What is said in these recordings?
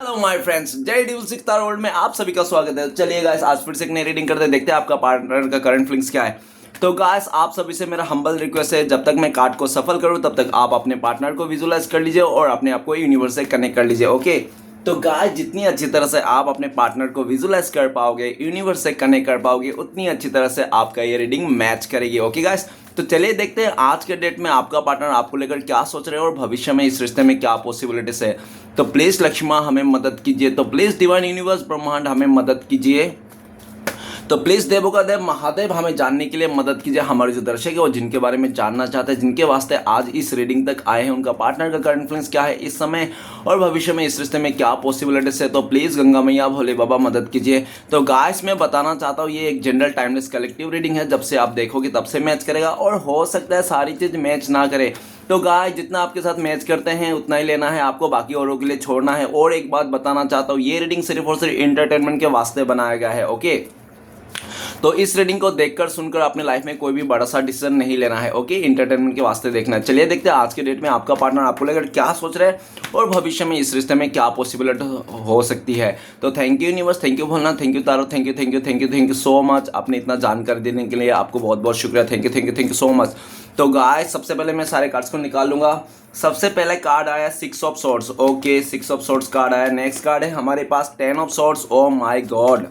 Hello my friends, जय dual six world में आप सभी का स्वागत है। चलिए गाइस, आज फिर से एक नई रीडिंग करते हैं, देखते हैं आपका पार्टनर का करंट फीलिंग्स क्या है। तो गाइस, आप सभी से मेरा हम्बल रिक्वेस्ट है, जब तक मैं कार्ड को सफल करूं तब तक आप अपने पार्टनर को विजुलाइज कर लीजिए और अपने आप को यूनिवर्स से कनेक्ट कर लीजिए। ओके, तो गाइस, जितनी अच्छी तरह से आप अपने पार्टनर को विजुलाइज कर पाओगे, यूनिवर्स से कनेक्ट कर पाओगे, उतनी अच्छी तरह से आपका ये रीडिंग मैच करेगी। ओके गाइस, तो चलिए देखते हैं आज के डेट में आपका पार्टनर आपको लेकर क्या सोच रहे हैं और भविष्य में इस रिश्ते में क्या पॉसिबिलिटीज है। तो प्लीज लक्ष्मी माँ हमें मदद कीजिए, तो प्लीज डिवाइन यूनिवर्स ब्रह्मांड हमें मदद कीजिए, तो प्लीज देवों का देव महादेव हमें जानने के लिए मदद कीजिए। हमारे जो दर्शक है वो जिनके बारे में जानना चाहते हैं, जिनके वास्ते आज इस रीडिंग तक आए हैं, उनका पार्टनर का करंट फीलिंग्स क्या है इस समय और भविष्य में इस रिश्ते में क्या पॉसिबिलिटीज है, तो प्लीज गंगा मैया भोले बाबा मदद कीजिए। तो गाइस, मैं बताना चाहता हूँ ये एक जनरल टाइमलेस कलेक्टिव रीडिंग है, जब से आप देखोगे तब से मैच करेगा और हो सकता है सारी चीज मैच ना करे। तो गाइस, जितना आपके साथ मैच करते हैं उतना ही लेना है आपको, बाकी औरों के लिए छोड़ना है। और एक बात बताना चाहता हूँ, ये रीडिंग सिर्फ और सिर्फ इंटरटेनमेंट के वास्ते बनाया गया है। ओके, तो इस रीडिंग को देखकर सुनकर अपने लाइफ में कोई भी बड़ा सा डिसीजन नहीं लेना है। ओके, इंटरटेनमेंट के वास्ते देखना है। चलिए देखते हैं आज के डेट में आपका पार्टनर आपको लेकर क्या सोच रहा है और भविष्य में इस रिश्ते में क्या पॉसिबिलिटी हो सकती है। तो thank you universe, thank you Bholanath, thank you taro, thank you thank you thank you thank you so much. आपने इतना जानकारी देने के लिए आपको बहुत बहुत शुक्रिया। Thank you thank you thank you so much. तो गाइस, सबसे पहले मैं सारे कार्ड्स को निकाल लूंगा। सबसे पहले कार्ड आया 6 of swords. Okay, 6 of swords card आया। नेक्स्ट कार्ड है हमारे पास 10 of swords. Oh my God.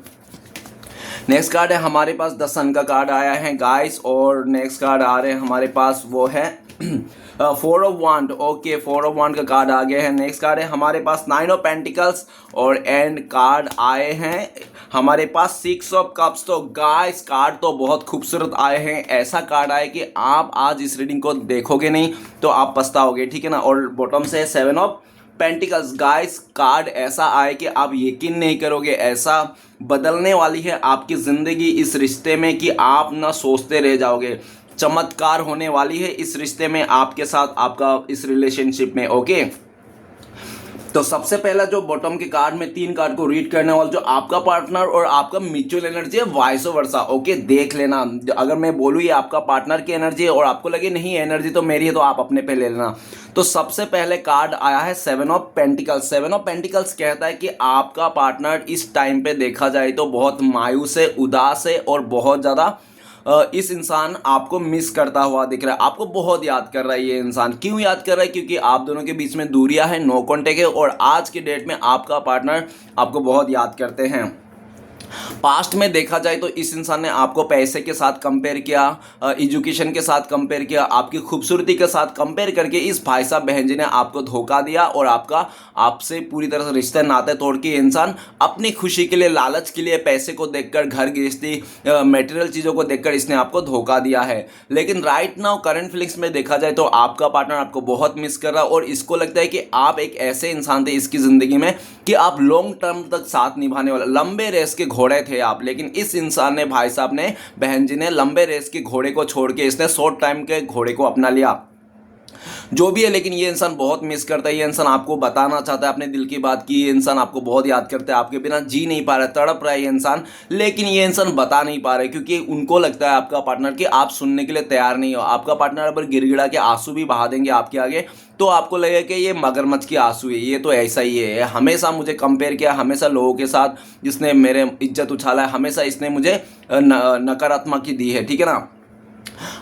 Next card है हमारे पास द सन का कार्ड आया है गाइस। और नेक्स्ट कार्ड आ रहे हैं हमारे पास वो है 4 ऑफ वांड। ओके, 4 ऑफ वांड का कार्ड आ गया है। नेक्स्ट कार्ड है हमारे पास 9 ऑफ पेंटिकल्स और एंड कार्ड आए हैं हमारे पास 6 ऑफ कप्स। तो गाइस, कार्ड तो बहुत खूबसूरत आए हैं। ऐसा कार्ड आए कि आप आज इस रीडिंग को देखोगे नहीं तो आप पछताओगे, ठीक है ना। और बॉटम से है 7 ऑफ पेंटिकल्स। गाइस, कार्ड ऐसा आए कि आप यकीन नहीं करोगे, ऐसा बदलने वाली है आपकी ज़िंदगी इस रिश्ते में कि आप ना सोचते रह जाओगे। चमत्कार होने वाली है इस रिश्ते में आपके साथ, आपका इस रिलेशनशिप में। ओके, तो सबसे पहला जो बॉटम के कार्ड में 3 कार्ड को रीड करने वाला, जो आपका पार्टनर और आपका म्यूचुअल एनर्जी है, वाइस वर्सा। ओके, देख लेना। अगर मैं बोलूँ ये आपका पार्टनर की एनर्जी है और आपको लगे नहीं एनर्जी तो मेरी है, तो आप अपने पे ले लेना। तो सबसे पहले कार्ड आया है 7 ऑफ पेंटिकल्स। 7 ऑफ पेंटिकल्स कहता है कि आपका पार्टनर इस टाइम पे देखा जाए तो बहुत मायूस है, उदास है और बहुत ज़्यादा इस इंसान आपको मिस करता हुआ दिख रहा है। आपको बहुत याद कर रहा है ये इंसान। क्यों याद कर रहा है? क्योंकि आप दोनों के बीच में दूरियां हैं, नो कॉन्टेक्ट है और आज के डेट में आपका पार्टनर आपको बहुत याद करते हैं। पास्ट में देखा जाए तो इस इंसान ने आपको पैसे के साथ कंपेयर किया, एजुकेशन के साथ कंपेयर किया, आपकी खूबसूरती के साथ कंपेयर करके इस भाई साहब बहन जी ने आपको धोखा दिया और आपसे पूरी तरह से रिश्ते नाते तोड़ के इंसान अपनी खुशी के लिए, लालच के लिए, पैसे को देखकर, घर गृहस्थी, मटेरियल चीज़ों को देखकर इसने आपको धोखा दिया है। लेकिन राइट नाउ करंट फीलिंग्स में देखा जाए तो आपका पार्टनर आपको बहुत मिस कर रहा है और इसको लगता है कि आप एक ऐसे इंसान थे इसकी ज़िंदगी में कि आप लॉन्ग टर्म तक साथ निभाने वाला, लंबे रेस के घोड़े थे आप। लेकिन इस इंसान ने, भाई साहब ने, बहन जी ने लंबे रेस के घोड़े को छोड़ के इसने शॉर्ट टाइम के घोड़े को अपना लिया। जो भी है, लेकिन ये इंसान बहुत मिस करता है। ये इंसान आपको बताना चाहता है अपने दिल की बात की। ये इंसान आपको बहुत याद करता है, आपके बिना जी नहीं पा रहा है, तड़प रहा है ये इंसान। लेकिन ये इंसान बता नहीं पा रहे क्योंकि उनको लगता है आपका पार्टनर कि आप सुनने के लिए तैयार नहीं हो। आपका पार्टनर अगर गिड़गिड़ा के आंसू भी बहा देंगे आपके आगे तो आपको लगेगा कि ये मगरमच्छ की आंसू है, ये तो ऐसा ही है, हमेशा मुझे कंपेयर किया, हमेशा लोगों के साथ जिसने मेरे इज्जत उछाला है, हमेशा इसने मुझे नकारात्मक ही दी है, ठीक है ना।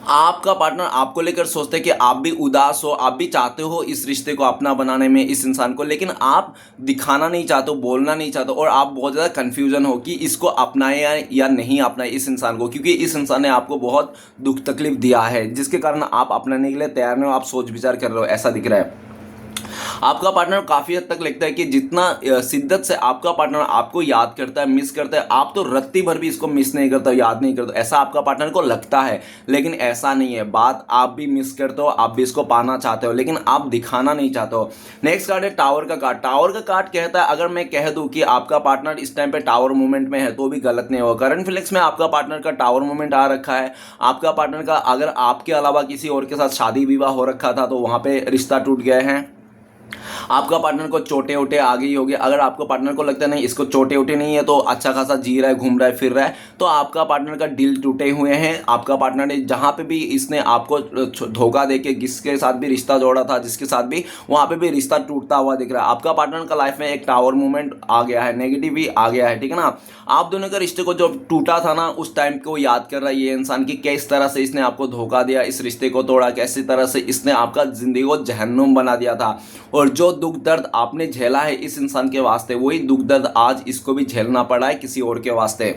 आपका पार्टनर आपको लेकर सोचते हैं कि आप भी उदास हो, आप भी चाहते हो इस रिश्ते को अपना बनाने में इस इंसान को, लेकिन आप दिखाना नहीं चाहते हो, बोलना नहीं चाहते हो और आप बहुत ज़्यादा कन्फ्यूजन हो कि इसको अपनाए या नहीं अपनाए इस इंसान को, क्योंकि इस इंसान ने आपको बहुत दुख तकलीफ दिया है जिसके कारण आप अपनाने के लिए तैयार नहीं हो, आप सोच विचार कर रहे हो, ऐसा दिख रहा है। आपका पार्टनर काफ़ी हद तक लगता है कि जितना शिद्दत से आपका पार्टनर आपको याद करता है, मिस करता है, आप तो रत्ती भर भी इसको मिस नहीं करते, याद नहीं करते, ऐसा आपका पार्टनर को लगता है। लेकिन ऐसा नहीं है, बात आप भी मिस करते हो, आप भी इसको पाना चाहते हो, लेकिन आप दिखाना नहीं चाहते हो। नेक्स्ट कार्ड है टावर का कार्ड। टावर का कार्ड कहता है, अगर मैं कह दूं कि आपका पार्टनर इस टाइम पे टावर मूवमेंट में है तो भी गलत नहीं होगा। करंट फीलिंग्स में आपका पार्टनर का टावर मूवमेंट आ रखा है। आपका पार्टनर का अगर आपके अलावा किसी और के साथ शादी विवाह हो रखा था तो वहां पे रिश्ता टूट गए हैं। आपका पार्टनर को चोटें वोटें आ गई होगी, अगर आपको पार्टनर को लगता है नहीं इसको चोटें वोटें नहीं है, तो अच्छा खासा जी रहा है, घूम रहा है, फिर रहा है, तो आपका पार्टनर का दिल टूटे हुए हैं। आपका पार्टनर ने जहाँ पे भी इसने आपको धोखा देके जिसके साथ भी रिश्ता जोड़ा था, जिसके साथ भी, वहाँ पे भी रिश्ता टूटता हुआ दिख रहा है। आपका पार्टनर का लाइफ में एक टावर मूवमेंट आ गया है, नेगेटिव भी आ गया है, ठीक है ना। आप दोनों का रिश्ते को जो टूटा था ना, उस टाइम को याद कर रहा है ये इंसान की किस तरह से इसने आपको धोखा दिया, इस रिश्ते को तोड़ा, कैसी तरह से इसने आपका जिंदगी को जहन्नुम बना दिया था। और जो दुख दर्द आपने झेला है इस इंसान के वास्ते, वही दुख दर्द आज इसको भी झेलना पड़ा है किसी और के वास्ते।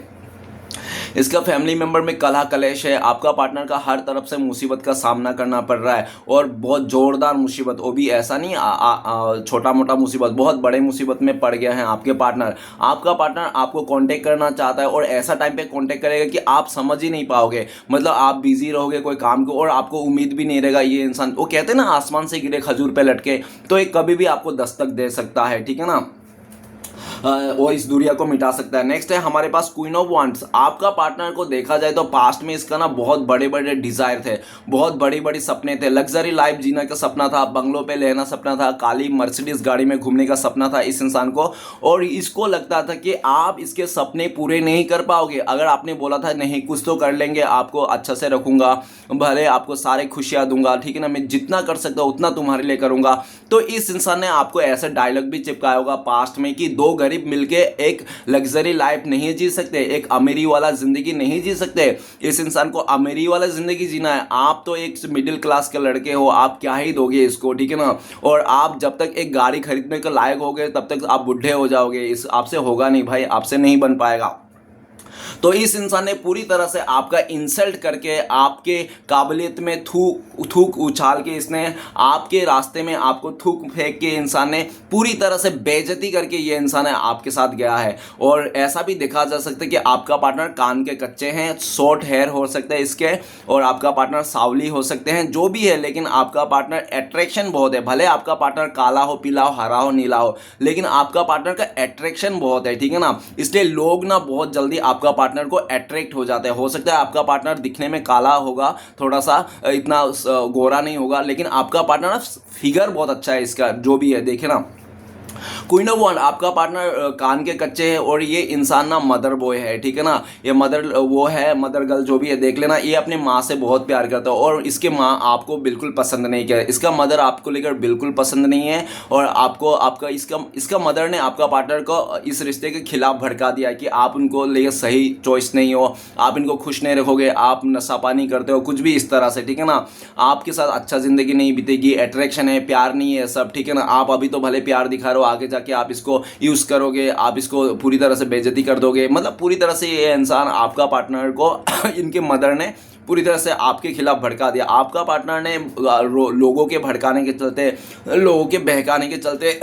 इसका फैमिली मेंबर में कलह कलेश है। आपका पार्टनर का हर तरफ से मुसीबत का सामना करना पड़ रहा है, और बहुत जोरदार मुसीबत, वो भी ऐसा नहीं छोटा मोटा मुसीबत, बहुत बड़े मुसीबत में पड़ गया है आपके पार्टनर। आपका पार्टनर आपको कांटेक्ट करना चाहता है, और ऐसा टाइम पे कांटेक्ट करेगा कि आप समझ ही नहीं पाओगे, मतलब आप बिजी रहोगे कोई काम को, और आपको उम्मीद भी नहीं रहेगा। ये इंसान, वो कहते हैं ना आसमान से गिरे खजूर पे लटके, तो ये कभी भी आपको दस्तक दे सकता है, ठीक है ना। वो इस दुनिया को मिटा सकता है। नेक्स्ट है हमारे पास क्वीन ऑफ वांड्स। आपका पार्टनर को देखा जाए तो पास्ट में इसका ना बहुत बड़े बड़े डिजायर थे, बहुत बड़ी बड़ी सपने थे। लग्जरी लाइफ जीने का सपना था, बंगलों पे लेना सपना था, काली मर्सिडीज गाड़ी में घूमने का सपना था इस इंसान को। और इसको लगता था कि आप इसके सपने पूरे नहीं कर पाओगे। अगर आपने बोला था नहीं कुछ तो कर लेंगे, आपको अच्छा से रखूंगा, भले आपको सारे खुशियां दूंगा, ठीक है ना, मैं जितना कर सकता हूँ उतना तुम्हारे लिए करूंगा, तो इस इंसान ने आपको ऐसा डायलॉग भी चिपकाया होगा पास्ट में कि दो गरीब मिलके एक लग्जरी लाइफ नहीं जी सकते, एक अमीरी वाला जिंदगी नहीं जी सकते। इस इंसान को अमीरी वाला जिंदगी जीना है। आप तो एक मिडिल क्लास के लड़के हो, आप क्या ही दोगे इसको, ठीक है ना। और आप जब तक एक गाड़ी खरीदने के लायक होगे तब तक आप बुढ़े हो जाओगे। इस आपसे होगा नहीं भाई, आपसे नहीं बन पाएगा। तो इस इंसान ने पूरी तरह से आपका इंसल्ट करके, आपके काबिलियत में थूक उछाल के, इसने आपके रास्ते में आपको थूक फेंक के इंसान ने पूरी तरह से बेइज्जती करके ये इंसान है आपके साथ गया है। और ऐसा भी देखा जा सकता है कि आपका पार्टनर कान के कच्चे हैं, शॉर्ट हेयर हो सकते हैं इसके, और आपका पार्टनर सावली हो सकते हैं, जो भी है, लेकिन आपका पार्टनर अट्रैक्शन बहुत है। भले आपका पार्टनर काला हो, पीला हो, हरा हो, नीला हो, लेकिन आपका पार्टनर का अट्रैक्शन बहुत है, ठीक है ना। इसलिए लोग ना बहुत जल्दी आपका पार्टनर को अट्रैक्ट हो जाते हैं। हो सकता है आपका पार्टनर दिखने में काला होगा, थोड़ा सा इतना गोरा नहीं होगा, लेकिन आपका पार्टनर फिगर बहुत अच्छा है इसका, जो भी है, देखे ना। क्वीन ऑफ वांड, आपका पार्टनर कान के कच्चे है, और ये इंसान ना मदर बॉय है, ठीक है ना। ये मदर वो है, मदर गर्ल जो भी है, देख लेना। ये अपने माँ से बहुत प्यार करता है, और इसके माँ आपको बिल्कुल पसंद नहीं किया, इसका मदर आपको लेकर बिल्कुल पसंद नहीं है। और आपको आपका इसका मदर ने आपका पार्टनर को इस रिश्ते के खिलाफ भड़का दिया कि आप उनको लेकर सही चॉइस नहीं हो, आप इनको खुश नहीं रखोगे, आप नशा पानी करते हो, कुछ भी इस तरह से, ठीक है ना। आपके साथ अच्छा जिंदगी नहीं बीतेगी, अट्रैक्शन है, प्यार नहीं है सब, ठीक है ना। आप अभी तो भले प्यार दिखा रहे हो, आगे जाके आप इसको यूज करोगे, आप इसको पूरी तरह से बेइज्जती कर दोगे। मतलब पूरी तरह से ये इंसान, आपका पार्टनर को इनके मदर ने पूरी तरह से आपके खिलाफ भड़का दिया। आपका पार्टनर ने लोगों के भड़काने के चलते, लोगों के बहकाने के चलते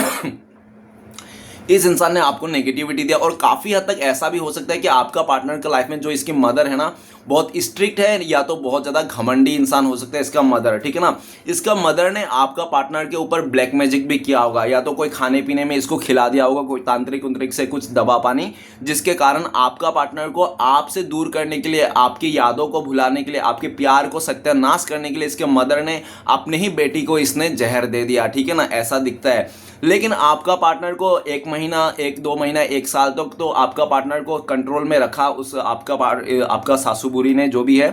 इस इंसान ने आपको नेगेटिविटी दिया। और काफ़ी हद तक ऐसा भी हो सकता है कि आपका पार्टनर का लाइफ में जो इसकी मदर है ना, बहुत स्ट्रिक्ट है, या तो बहुत ज़्यादा घमंडी इंसान हो सकता है इसका मदर, ठीक है ना। इसका मदर ने आपका पार्टनर के ऊपर ब्लैक मैजिक भी किया होगा, या तो कोई खाने पीने में इसको खिला दिया होगा, कोई तांत्रिक उंत्रिक से कुछ दवा पानी, जिसके कारण आपका पार्टनर को आपसे दूर करने के लिए, आपकी यादों को भुलाने के लिए, आपके प्यार को सत्यानाश करने के लिए इसके मदर ने अपने ही बेटी को इसने जहर दे दिया, ठीक है ना। ऐसा दिखता है। लेकिन आपका पार्टनर को 1 महीना, 1-2 महीना, 1 साल तक तो आपका पार्टनर को कंट्रोल में रखा उस आपका सासू बुरी ने, जो भी है,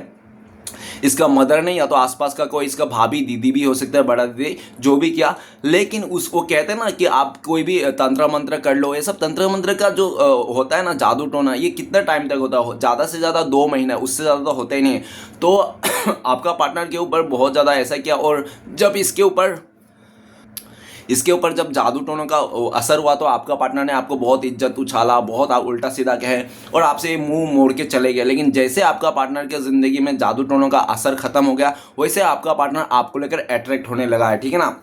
इसका मदर ने, या तो आसपास का कोई इसका भाभी, दीदी भी हो सकता है, बड़ा दीदी, जो भी किया। लेकिन उसको कहते हैं ना कि आप कोई भी तंत्र मंत्र कर लो, ये सब तंत्र मंत्र का जो होता है ना, जादू टोना, ये कितना टाइम तक होता है? ज़्यादा से ज़्यादा 2 महीना, उससे ज़्यादा तो होता ही नहीं है। तो आपका पार्टनर के ऊपर बहुत ज़्यादा ऐसा किया, और जब इसके ऊपर जब जादू टोनों का असर हुआ, तो आपका पार्टनर ने आपको बहुत इज्जत उछाला, बहुत उल्टा सीधा कहे, और आपसे मुंह मोड़ के चले गए। लेकिन जैसे आपका पार्टनर के ज़िंदगी में जादू टोनों का असर खत्म हो गया, वैसे आपका पार्टनर आपको लेकर अट्रैक्ट होने लगा है, ठीक है ना।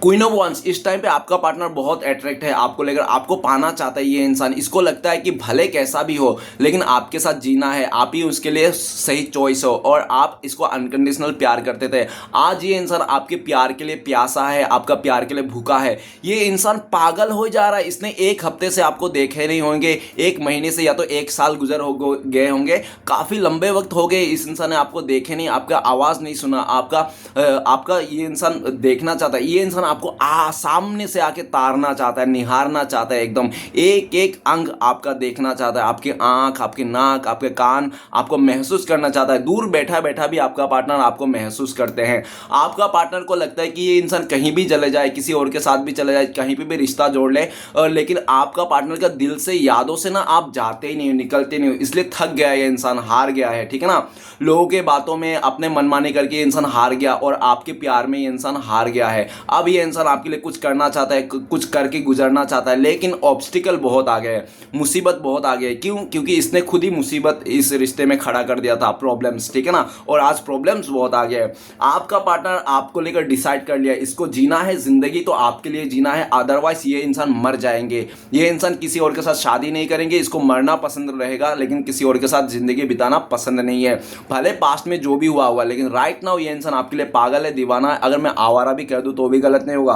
क्वीन ऑफ वांड्स, इस टाइम पे आपका पार्टनर बहुत अट्रैक्ट है आपको लेकर, आपको पाना चाहता है ये इंसान। इसको लगता है कि भले कैसा भी हो, लेकिन आपके साथ जीना है, आप ही उसके लिए सही चॉइस हो, और आप इसको अनकंडीशनल प्यार करते थे। आज ये इंसान आपके प्यार के लिए प्यासा है, आपका प्यार के लिए भूखा है। ये इंसान पागल हो जा रहा है। इसने 1 हफ्ते से आपको देखे नहीं होंगे, 1 महीने से, या तो 1 साल गुजर हो गए होंगे, काफ़ी लंबे वक्त हो गए इस इंसान ने आपको देखे नहीं, आपका आवाज़ नहीं सुना, आपका ये इंसान देखना चाहता है। ये इंसान आपको सामने से आके तारना चाहता है, निहारना चाहता है, एकदम एक एक अंग आपका देखना चाहता है, आपकी आंख, आपकी नाक, आपके कान आपको महसूस करना चाहता है। दूर बैठा बैठा भी आपका पार्टनर आपको महसूस करते हैं। आपका पार्टनर को लगता है कि ये इंसान कहीं भी चले जाए, किसी और के साथ भी चले जाए, कहीं पे भी रिश्ता जोड़ ले, लेकिन आपका पार्टनर का दिल से, यादों से ना आप जाते ही नहीं हो, निकलते नहीं हो, इसलिए थक गया है ये इंसान, हार गया है, ठीक है ना। लोगों के बातों में अपने मनमानी करके ये इंसान हार गया और आपके प्यार में ये इंसान हार गया है। अब ये इंसान आपके लिए कुछ करना चाहता है, कुछ करके गुजरना चाहता है, लेकिन ऑब्स्टिकल बहुत आ गए, मुसीबत बहुत आ गई। क्यों? क्योंकि इसने खुद ही मुसीबत इस रिश्ते में खड़ा कर दिया था, प्रॉब्लम्स, ठीक है ना। और आज प्रॉब्लम्स बहुत आ गए। आपका पार्टनर आपको लेकर डिसाइड कर लिया, इसको जीना है जिंदगी तो आपके लिए जीना है, अदरवाइज ये इंसान मर जाएंगे। ये इंसान किसी और के साथ शादी नहीं करेंगे, इसको मरना पसंद रहेगा, लेकिन किसी और के साथ जिंदगी बिताना पसंद नहीं है। भले पास्ट में जो भी हुआ होगा, लेकिन राइट नाउ ये इंसान आपके लिए पागल है, दीवाना है। अगर मैं आवारा भी कह दूं तो भी गलत नहीं होगा।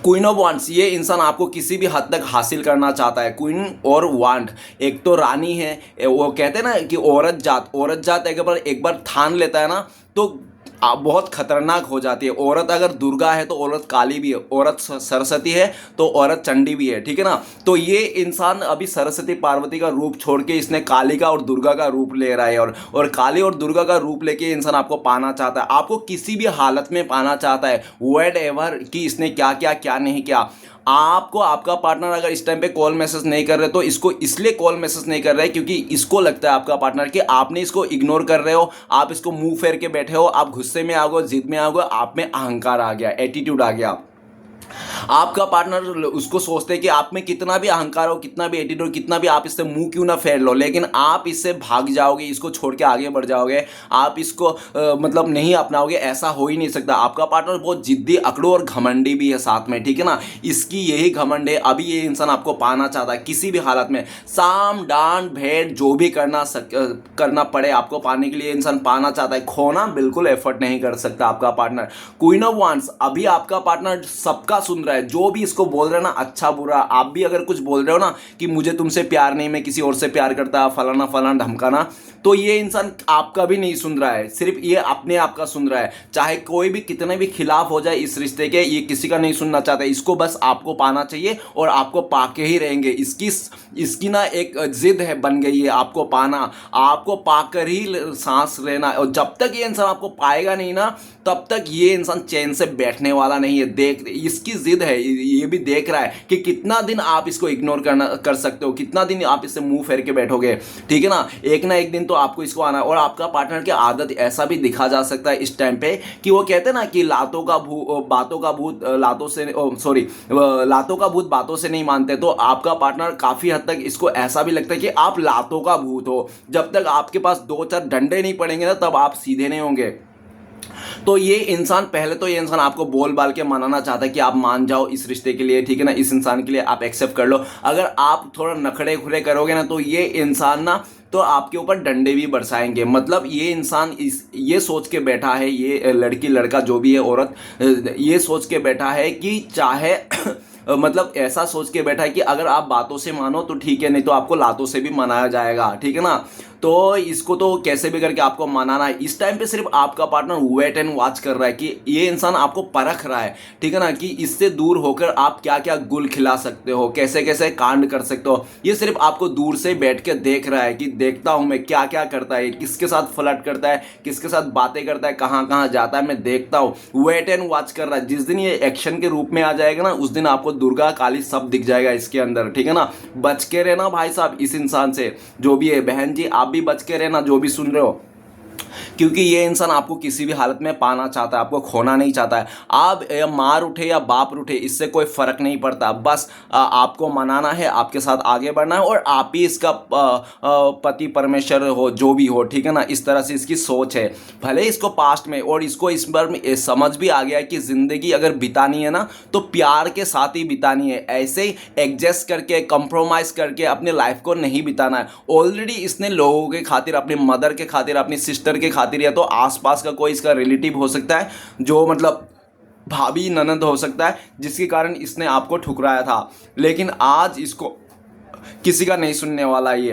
क्वीन ऑफ वांड्स, ये इंसान आपको किसी भी हद तक हासिल करना चाहता है। क्वीन और वांड, एक तो रानी है, वो कहते हैं ना कि औरत जात एक बार ठान लेता है ना तो बहुत खतरनाक हो जाती है। औरत अगर दुर्गा है तो औरत काली भी है, औरत सरस्वती है तो औरत चंडी भी है, ठीक है ना। तो ये इंसान अभी सरस्वती पार्वती का रूप छोड़ के इसने काली का और दुर्गा का रूप ले रहा है, और काली और दुर्गा का रूप लेके इंसान आपको पाना चाहता है, आपको किसी भी हालत में पाना चाहता है, व्हाट एवर कि इसने क्या किया क्या नहीं किया। आपको आपका पार्टनर अगर इस टाइम पे कॉल मैसेज नहीं कर रहे तो इसको इसलिए कॉल मैसेज नहीं कर रहे क्योंकि इसको लगता है आपका पार्टनर कि आपने इसको इग्नोर कर रहे हो, आप इसको मुंह फेर के बैठे हो, आप गुस्से में आ गए, जिद में आ गए, आप में अहंकार आ गया, एटीट्यूड आ गया। आपका पार्टनर उसको सोचते हैं कि आप में कितना भी अहंकार हो, कितना भी एटीट्यूड, कितना भी आप इससे मुंह क्यों ना फेर लो, लेकिन आप इससे भाग जाओगे, इसको छोड़ के आगे बढ़ जाओगे, आप इसको मतलब नहीं अपनाओगे, ऐसा हो ही नहीं सकता। आपका पार्टनर बहुत जिद्दी, अकड़ू और घमंडी भी है साथ में, ठीक है ना। इसकी यही घमंड है। अभी ये इंसान आपको पाना चाहता है किसी भी हालत में, साम डांड भेंट जो भी करना पड़े आपको पाने के लिए इंसान पाना चाहता है। खोना बिल्कुल एफर्ट नहीं कर सकता आपका पार्टनर। क्वीन ऑफ वांड्स, अभी आपका पार्टनर सबका सुन रहा है, जो भी इसको बोल रहे हैं ना, अच्छा बुरा, आप भी अगर कुछ बोल रहे हो ना कि मुझे तुमसे प्यार नहीं, मैं किसी और से प्यार करता, फलाना फलाना धमकाना, तो ये इंसान आपका भी नहीं सुन रहा है, सिर्फ ये अपने आप का सुन रहा है। चाहे कोई भी कितने भी खिलाफ हो जाए इस रिश्ते के, ये किसी का नहीं सुनना चाहता। इसको बस आपको पाना चाहिए और आपको पाके ही रहेंगे। इसकी ना एक जिद है, बन गई है आपको पाना, आपको पाकर ही सांस लेना। और जब तक ये इंसान आपको पाएगा नहीं ना, तब तक ये इंसान चैन से बैठने वाला नहीं है। इसकी जिद है, ये भी देख रहा है कि कितना दिन आप इसको इग्नोर कर सकते हो, कितना दिन आप इससे मुंह फेर के बैठोगे, ठीक है ना एक दिन तो आपको इसको आना है। और आपका पार्टनर की आदत ऐसा भी दिखा जा सकता है इस टाइम पे कि वो कहते हैं ना कि लातों का भूत बातों से नहीं मानते। तो आपका पार्टनर काफी हद तक इसको ऐसा भी लगता है कि आप लातों का भूत हो। जब तक आपके पास 2-4 डंडे नहीं पड़ेंगे ना, तब आप सीधे नहीं होंगे। तो ये इंसान आपको बोल बाल के मनाना चाहता है कि आप मान जाओ इस रिश्ते के लिए, ठीक है ना, इस इंसान के लिए आप एक्सेप्ट कर लो। अगर आप थोड़ा नखड़े खुरे करोगे ना, तो ये इंसान ना तो आपके ऊपर डंडे भी बरसाएंगे। मतलब ये इंसान ये सोच के बैठा है, ये लड़की लड़का जो भी है, औरत, ये सोच के बैठा है कि चाहे मतलब ऐसा सोच के बैठा है कि अगर आप बातों से मानो तो ठीक है, नहीं तो आपको लातों से भी मनाया जाएगा, ठीक है ना। तो इसको तो कैसे भी करके आपको मनाना है। इस टाइम पे सिर्फ आपका पार्टनर वेट एंड वॉच कर रहा है कि ये इंसान आपको परख रहा है, ठीक है ना, कि इससे दूर होकर आप क्या क्या गुल खिला सकते हो, कैसे कैसे कांड कर सकते हो। ये सिर्फ आपको दूर से बैठ के देख रहा है कि देखता हूं मैं क्या क्या करता है, किसके साथ फ्लर्ट करता है, किसके साथ बातें करता है, कहाँ कहाँ जाता है, मैं देखता हूँ। वेट एंड वॉच कर रहा है। जिस दिन ये एक्शन के रूप में आ जाएगा ना, उस दिन आपको दुर्गा काली सब दिख जाएगा इसके अंदर, ठीक है ना। बच के रहना भाई साहब इस इंसान से, जो भी है। बहन जी आप भी बच के रहना, जो भी सुन रहे हो, क्योंकि ये इंसान आपको किसी भी हालत में पाना चाहता है, आपको खोना नहीं चाहता है। आप मार उठे या बाप उठे, इससे कोई फर्क नहीं पड़ता। बस आपको मनाना है, आपके साथ आगे बढ़ना है, और आप ही इसका पति परमेश्वर हो, जो भी हो, ठीक है ना। इस तरह से इसकी सोच है। भले इसको पास्ट में, और इसको इस बार में समझ भी आ गया है कि जिंदगी अगर बितानी है ना, तो प्यार के साथ ही बितानी है। ऐसे ही एडजस्ट करके, कंप्रोमाइज करके अपने लाइफ को नहीं बिताना है। ऑलरेडी इसने लोगों के खातिर, अपनी मदर के खातिर, अपनी सिस्टर के खातिर, या तो आसपास का कोई इसका रिलेटिव हो सकता है, जो मतलब भाभी ननद हो सकता है, जिसके कारण इसने आपको ठुकराया था। लेकिन आज इसको किसी का नहीं सुनने वाला ये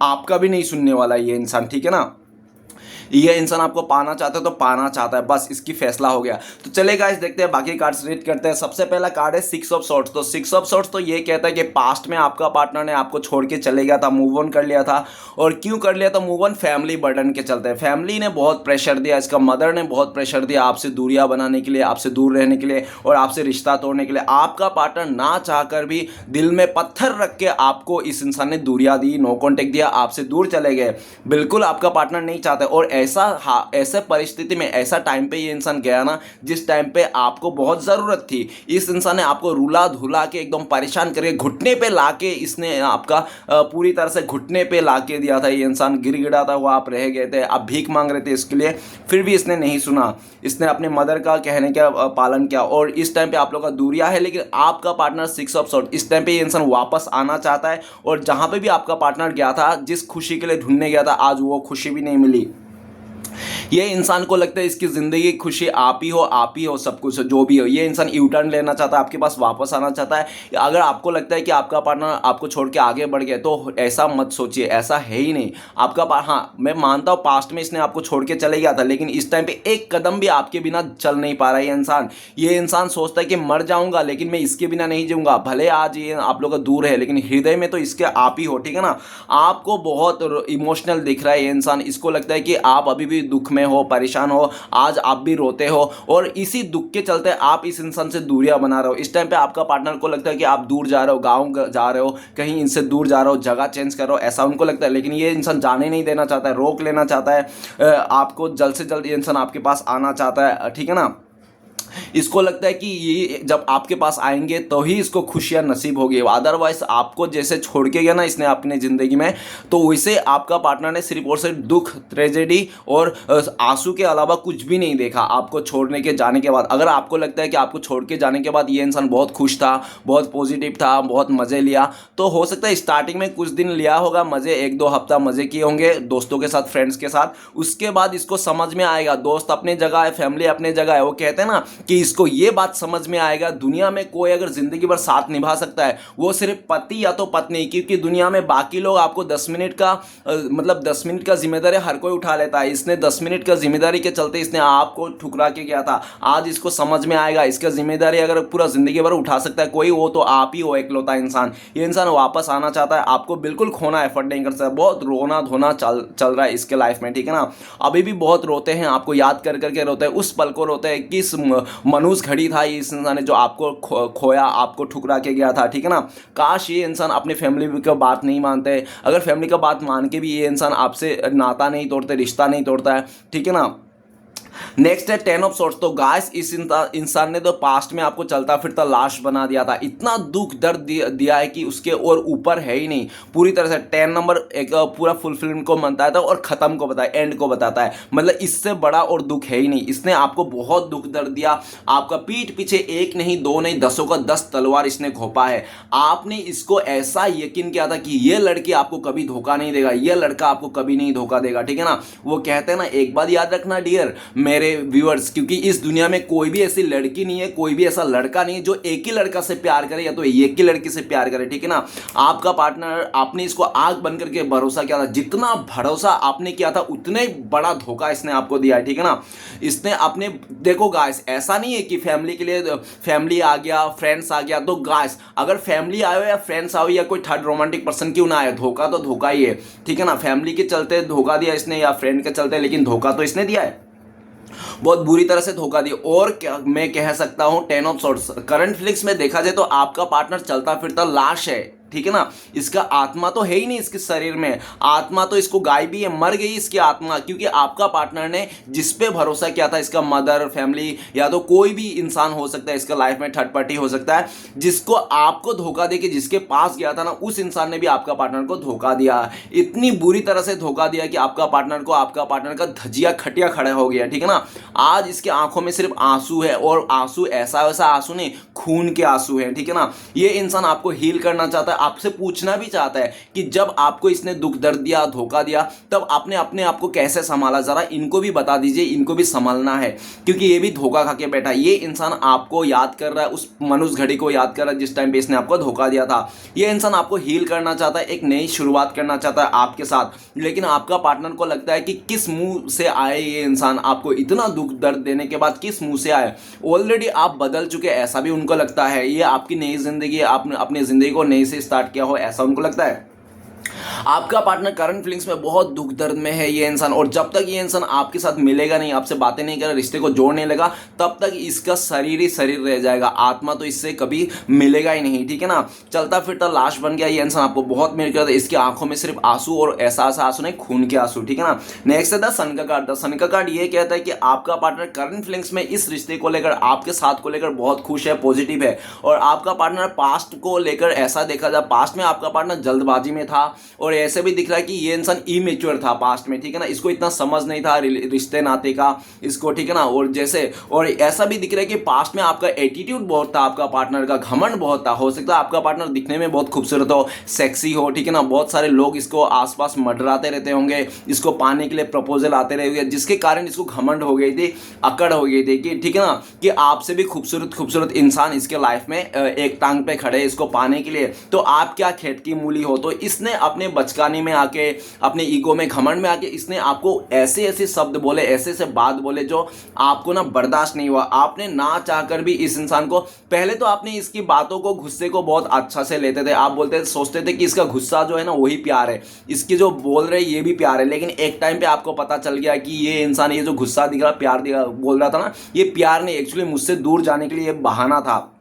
आपका भी नहीं सुनने वाला ये इंसान, ठीक है ना। ये इंसान आपको पाना चाहता है तो पाना चाहता है, बस इसकी फैसला हो गया। तो चलिए गाइस देखते हैं बाकी कार्ड्स रीड करते हैं। सबसे पहला कार्ड है सिक्स ऑफ सॉर्ड्स। तो सिक्स ऑफ सॉर्ड्स तो ये कहता है कि पास्ट में आपका पार्टनर ने आपको छोड़ के चले गया था, मूव ऑन कर लिया था। और क्यों कर लिया था मूव ऑन? फैमिली बर्डन के चलते। फैमिली ने बहुत प्रेशर दिया, इसका मदर ने बहुत प्रेशर दिया आपसे दूरियां बनाने के लिए, आपसे दूर रहने के लिए और आपसे रिश्ता तोड़ने के लिए। आपका पार्टनर ना चाहकर भी दिल में पत्थर रख के आपको इस इंसान ने दूरियां दी, नो कॉन्टेक्ट दिया, आपसे दूर चले गए। बिल्कुल आपका पार्टनर नहीं चाहता। और ऐसे परिस्थिति में, ऐसा टाइम पे ये इंसान गया ना जिस टाइम पे आपको बहुत ज़रूरत थी। इस इंसान ने आपको रुला धुला के एकदम परेशान करके घुटने पे लाके इसने आपका पूरी तरह से घुटने पे लाके दिया था। ये इंसान गिड़गिड़ाता हुआ आप रह गए थे, आप भीख मांग रहे थे इसके लिए, फिर भी इसने नहीं सुना। इसने अपने मदर का कहने का पालन किया और इस टाइम पे आप लोग का दूरिया है। लेकिन आपका पार्टनर सिक्स ऑफ सॉर्ड, इस टाइम पे ये इंसान वापस आना चाहता है। और जहाँ पे भी आपका पार्टनर गया था, जिस खुशी के लिए ढूंढने गया था, आज वो खुशी भी नहीं मिली। ये इंसान को लगता है इसकी ज़िंदगी की खुशी आप ही हो, सब कुछ जो भी हो। ये इंसान यू टर्न लेना चाहता है, आपके पास वापस आना चाहता है। अगर आपको लगता है कि आपका पार्टनर आपको छोड़ के आगे बढ़ गया तो ऐसा मत सोचिए, ऐसा है ही नहीं। हाँ, मैं मानता हूँ पास्ट में इसने आपको छोड़ के चले गया था, लेकिन इस टाइम पे एक कदम भी आपके बिना चल नहीं पा रहा है ये इंसान। ये इंसान सोचता है कि मर जाऊंगा लेकिन मैं इसके बिना नहीं जीऊंगा। भले आज ये आप लोग का दूर है लेकिन हृदय में तो इसके आप ही हो, ठीक है ना। आपको बहुत इमोशनल दिख रहा है ये इंसान। इसको लगता है कि आप अभी भी दुख में हो, परेशान हो, आज आप भी रोते हो और इसी दुख के चलते आप इस इंसान से दूरियां बना रहे हो। इस टाइम पे आपका पार्टनर को लगता है कि आप दूर जा रहे हो, गांव जा रहे हो, कहीं इनसे दूर जा रहे हो, जगह चेंज कर रहे हो, ऐसा उनको लगता है। लेकिन ये इंसान जाने नहीं देना चाहता है, रोक लेना चाहता है आपको। जल्द से जल्द ये इंसान आपके पास आना चाहता है, ठीक है ना। इसको लगता है कि ये जब आपके पास आएंगे तो ही इसको खुशियां नसीब होगी। अदरवाइज आपको जैसे छोड़ के गया ना इसने अपने ज़िंदगी में, तो वैसे आपका पार्टनर ने सिर्फ और सिर्फ दुख, ट्रेजेडी और आंसू के अलावा कुछ भी नहीं देखा आपको छोड़ने के जाने के बाद। अगर आपको लगता है कि आपको छोड़ के जाने के बाद ये इंसान बहुत खुश था, बहुत पॉजिटिव था, बहुत मज़े लिया, तो हो सकता है स्टार्टिंग में कुछ दिन लिया होगा मज़े, 1-2 हफ्ता मज़े किए होंगे दोस्तों के साथ, फ्रेंड्स के साथ। उसके बाद इसको समझ में आएगा दोस्त अपने जगह है, फैमिली अपने जगह है। वो कहते हैं ना कि इसको ये बात समझ में आएगा, दुनिया में कोई अगर जिंदगी भर साथ निभा सकता है वो सिर्फ पति या तो पत्नी। क्योंकि दुनिया में बाकी लोग आपको 10 मिनट का मतलब 10 मिनट का जिम्मेदारी हर कोई उठा लेता है। इसने 10 मिनट का जिम्मेदारी के चलते इसने आपको ठुकरा के किया था। आज इसको समझ में आएगा इसका जिम्मेदारी अगर पूरा जिंदगी भर उठा सकता है कोई, वो तो आप ही हो, इकलौता इंसान। ये इंसान वापस आना चाहता है, आपको बिल्कुल खोना एफर्ट नहीं कर सकता। बहुत रोना धोना चल रहा है इसके लाइफ में, ठीक है ना। अभी भी बहुत रोते हैं, आपको याद कर करके रोते हैं, उस पल को रोते हैं किस मनुष्य घड़ी था इस इंसान ने जो आपको खोया, आपको ठुकरा के गया था, ठीक है ना। काश ये इंसान अपने फैमिली का बात नहीं मानते। अगर फैमिली का बात मान के भी ये इंसान आपसे नाता नहीं तोड़ते, रिश्ता नहीं तोड़ता है, ठीक है ना। नेक्स्ट है 10 ऑफ सॉर्ड्स। तो गाइस इस इंसान ने तो पास्ट में आपको चलता फिरता लाश बना दिया था। इतना दुख दर्द दिया है कि उसके और ऊपर है ही नहीं। पूरी तरह से 10 नंबर एक पूरा फुलफिलमेंट को बताता है और खत्म को बताता है, एंड को बताता है। मतलब इससे बड़ा और दुख है ही नहीं। इसने आपको बहुत दुख दर्द दिया, आपका पीठ पीछे एक नहीं, दो नहीं, 10 का 10 तलवार इसने घोंपा है। आपने इसको ऐसा यकीन किया था कि ये लड़की आपको कभी धोखा नहीं देगा, ये लड़का आपको कभी नहीं धोखा देगा, ठीक है ना। वो कहते हैं ना, एक बात याद रखना डियर मेरे व्यूअर्स, क्योंकि इस दुनिया में कोई भी ऐसी लड़की नहीं है, कोई भी ऐसा लड़का नहीं है जो एक ही लड़का से प्यार करे या तो एक ही लड़की से प्यार करे, ठीक है ना। आपका पार्टनर, आपने इसको आग बन करके भरोसा किया था, जितना भरोसा आपने किया था उतने बड़ा धोखा इसने आपको दिया है, ठीक है ना। इसने अपने, देखो गाइस ऐसा नहीं है कि फैमिली के लिए फैमिली आ गया, फ्रेंड्स आ गया, तो गाइस अगर फैमिली आए या फ्रेंड्स आओ या कोई थर्ड रोमांटिक पर्सन क्यों ना आए, धोखा तो धोखा ही है, ठीक है ना। फैमिली के चलते धोखा दिया इसने या फ्रेंड के चलते, लेकिन धोखा तो इसने दिया है, बहुत बुरी तरह से धोखा दिया। और क्या मैं कह सकता हूं, 10 ऑफ सॉर्ड्स करंट फ्लिक्स में देखा जाए तो आपका पार्टनर चलता फिरता लाश है, ठीक है ना। इसका आत्मा तो है ही नहीं इसके शरीर में, आत्मा तो इसको गायबी है, मर गई इसकी आत्मा। क्योंकि आपका पार्टनर ने जिस पे भरोसा किया था, इसका मदर, फैमिली या तो कोई भी इंसान हो सकता है इसका लाइफ में, थर्ड पार्टी हो सकता है, जिसको आपको धोखा दे के जिसके पास गया था ना, उस इंसान ने भी आपका पार्टनर को धोखा दिया। इतनी बुरी तरह से धोखा दिया कि आपका पार्टनर का धजिया खटिया खड़ा हो गया, ठीक है ना। आज इसके आंखों में सिर्फ आंसू है, और आंसू ऐसा वैसा आंसू नहीं, खून के आंसू है, ठीक है ना। ये इंसान आपको हील करना चाहता है, है, आपसे पूछना भी चाहता है कि जब आपको इसने दुख दर्द दिया, धोखा दिया, तब आपने अपने आप को कैसे संभाला, जरा इनको भी बता दीजिए, इनको भी संभलना है, क्योंकि ये भी धोखा खा के बैठा है। ये इंसान आपको याद कर रहा है, उस मनुष्य घड़ी को याद कर रहा है जिस टाइम पे इसने आपको धोखा दिया था। ये इंसान आपको हील करना चाहता है, एक नई शुरुआत करना चाहता है आपके साथ, लेकिन आपका पार्टनर को लगता है कि किस मुंह से आए ये इंसान, आपको इतना दुख दर्द देने के बाद किस मुंह से आए। ऑलरेडी आप बदल चुके, ऐसा भी उनको लगता है। ये आपकी नई जिंदगी, आपने अपनी जिंदगी को नई से स्टार्ट किया हो, ऐसा उनको लगता है। आपका पार्टनर करंट फीलिंग्स में बहुत दुख दर्द में है ये इंसान, और जब तक ये इंसान आपके साथ मिलेगा नहीं, आपसे बातें नहीं करेगा, रिश्ते को जोड़ने लगा, तब तक इसका शरीर ही शरीर रह जाएगा, आत्मा तो इससे कभी मिलेगा ही नहीं, ठीक है ना। चलता फिरता लाश बन गया ये इंसान, आपको बहुत मिल कर, इसकी आंखों में सिर्फ आंसू, और ऐसा आंसू नहीं, खून के आंसू, ठीक है ना। नेक्स्ट है द सन का कार्ड। द सन का कार्ड ये कहता है कि आपका पार्टनर करंट फीलिंग्स में इस रिश्ते को लेकर, आपके साथ को लेकर बहुत खुश है, पॉजिटिव है, और आपका पार्टनर पास्ट को लेकर, ऐसा देखा जाए पास्ट में आपका पार्टनर जल्दबाजी में था, और ऐसे भी दिख रहा है कि ये इंसान इमेच्योर था पास्ट में, ठीक है ना, इसको इतना समझ नहीं था रिश्ते नाते का इसको, ठीक है ना। और जैसे, और ऐसा भी दिख रहा है कि पास्ट में आपका एटीट्यूड बहुत था, आपका पार्टनर का घमंड बहुत था। हो सकता है आपका पार्टनर दिखने में बहुत खूबसूरत हो, सेक्सी हो, ठीक है ना, बहुत सारे लोग इसको आसपास मंडराते रहते होंगे, इसको पाने के लिए प्रपोजल आते रहे होंगे, जिसके कारण इसको घमंड हो गई थी, अकड़ हो गई थी कि, ठीक है ना, कि आपसे भी खूबसूरत खूबसूरत इंसान इसके लाइफ में एक टांग पे खड़े इसको पाने के लिए, तो आप क्या खेत की मूली हो। तो इसने अपने बचकानी में आके, अपने ईगो में, घमंड में आके, इसने आपको ऐसे ऐसे शब्द बोले, ऐसे ऐसे बात बोले जो आपको ना बर्दाश्त नहीं हुआ। आपने ना चाहकर भी इस इंसान को, पहले तो आपने इसकी बातों को, गुस्से को बहुत अच्छा से लेते थे, आप बोलते थे, सोचते थे कि इसका गुस्सा जो है ना वही प्यार है, इसकी जो बोल रहे ये भी प्यार है, लेकिन एक टाइम पे आपको पता चल गया कि ये इंसान, ये जो गुस्सा दिख रहा, प्यार दिखा बोल रहा था ना, ये प्यार नहीं, एक्चुअली मुझसे दूर जाने के लिए ये बहाना था,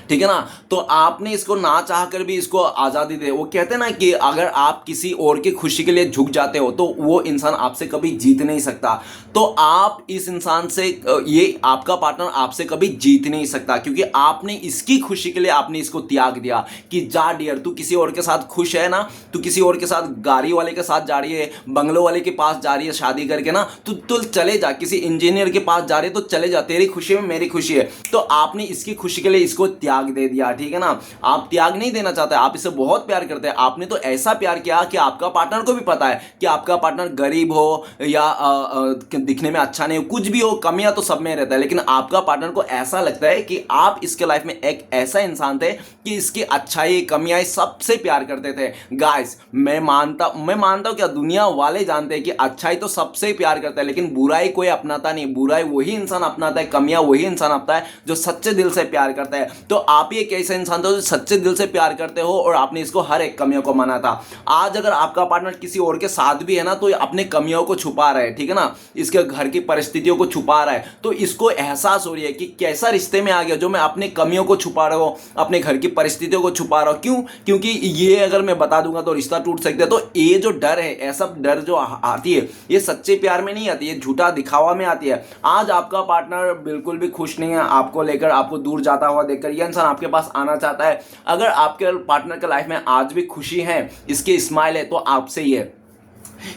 ठीक है ना। तो आपने इसको ना चाहकर भी इसको आज़ादी दे। वो कहते हैं ना कि अगर आप किसी और की खुशी के लिए झुक जाते हो तो वो इंसान आपसे कभी जीत नहीं सकता। तो आप इस इंसान से, ये आपका पार्टनर आपसे कभी जीत नहीं सकता, क्योंकि आपने इसकी खुशी के लिए आपने इसको त्याग दिया कि जा डियर, तू किसी और के साथ खुश है ना, तू किसी और के साथ, गाड़ी वाले के साथ जा रही है, बंगलो वाले के पास जा रही है शादी करके ना, तू चले जा, किसी इंजीनियर के पास जा रही है तो चले जा, तेरी खुशी में मेरी खुशी है। तो आपने इसकी खुशी के लिए इसको त्याग दे दिया, ठीक है ना। आप त्याग नहीं देना चाहते, आप इसे बहुत प्यार करते हैं। आपने तो ऐसा प्यार किया कि आपका पार्टनर को भी पता है कि आपका पार्टनर गरीब हो या दिखने में अच्छा नहीं हो, कुछ भी हो, कमियां तो सब में रहता है, लेकिन आपका पार्टनर को ऐसा लगता है कि आप इसके लाइफ में एक ऐसा इंसान थे कि इसकी अच्छाई कमियां सबसे प्यार करते थे। गाइस, मैं मानता हूं, क्या दुनिया वाले जानते हैं कि अच्छाई तो सबसे प्यार करता है, लेकिन बुराई कोई अपनाता नहीं। बुराई वही इंसान अपनाता है, कमियां वही इंसान अपनाता है जो सच्चे दिल से प्यार करता है। तो आप ही एक ऐसा इंसान थे जो सच्चे दिल से प्यार करते हो, और आपने इसको हर एक कमियों को माना था। आज अगर आपका पार्टनर किसी और के साथ भी है ना, तो अपने कमियों को छुपा रहा है, ठीक है ना, इसके घर की परिस्थितियों को छुपा रहा है, तो इसको एहसास हो रही है कि कैसा रिश्ते में आ गया जो मैं अपने कमियों को छुपा रहा हूं, अपने घर की परिस्थितियों को छुपा रहा हूं। क्यों? क्योंकि ये अगर मैं बता दूंगा तो रिश्ता टूट सकता है। तो ये जो डर है, ऐसा डर जो आती है, ये सच्चे प्यार में नहीं आती, ये झूठा दिखावा में आती है। आज आपका पार्टनर बिल्कुल भी खुश नहीं है आपको लेकर, आपको दूर जाता हुआ देखकर। यह इंसान आपके पास आना चाहता है। अगर आपके पार्टनर के लाइफ में आज भी खुशी है, इसकी स्माइल है, तो आपसे ही है।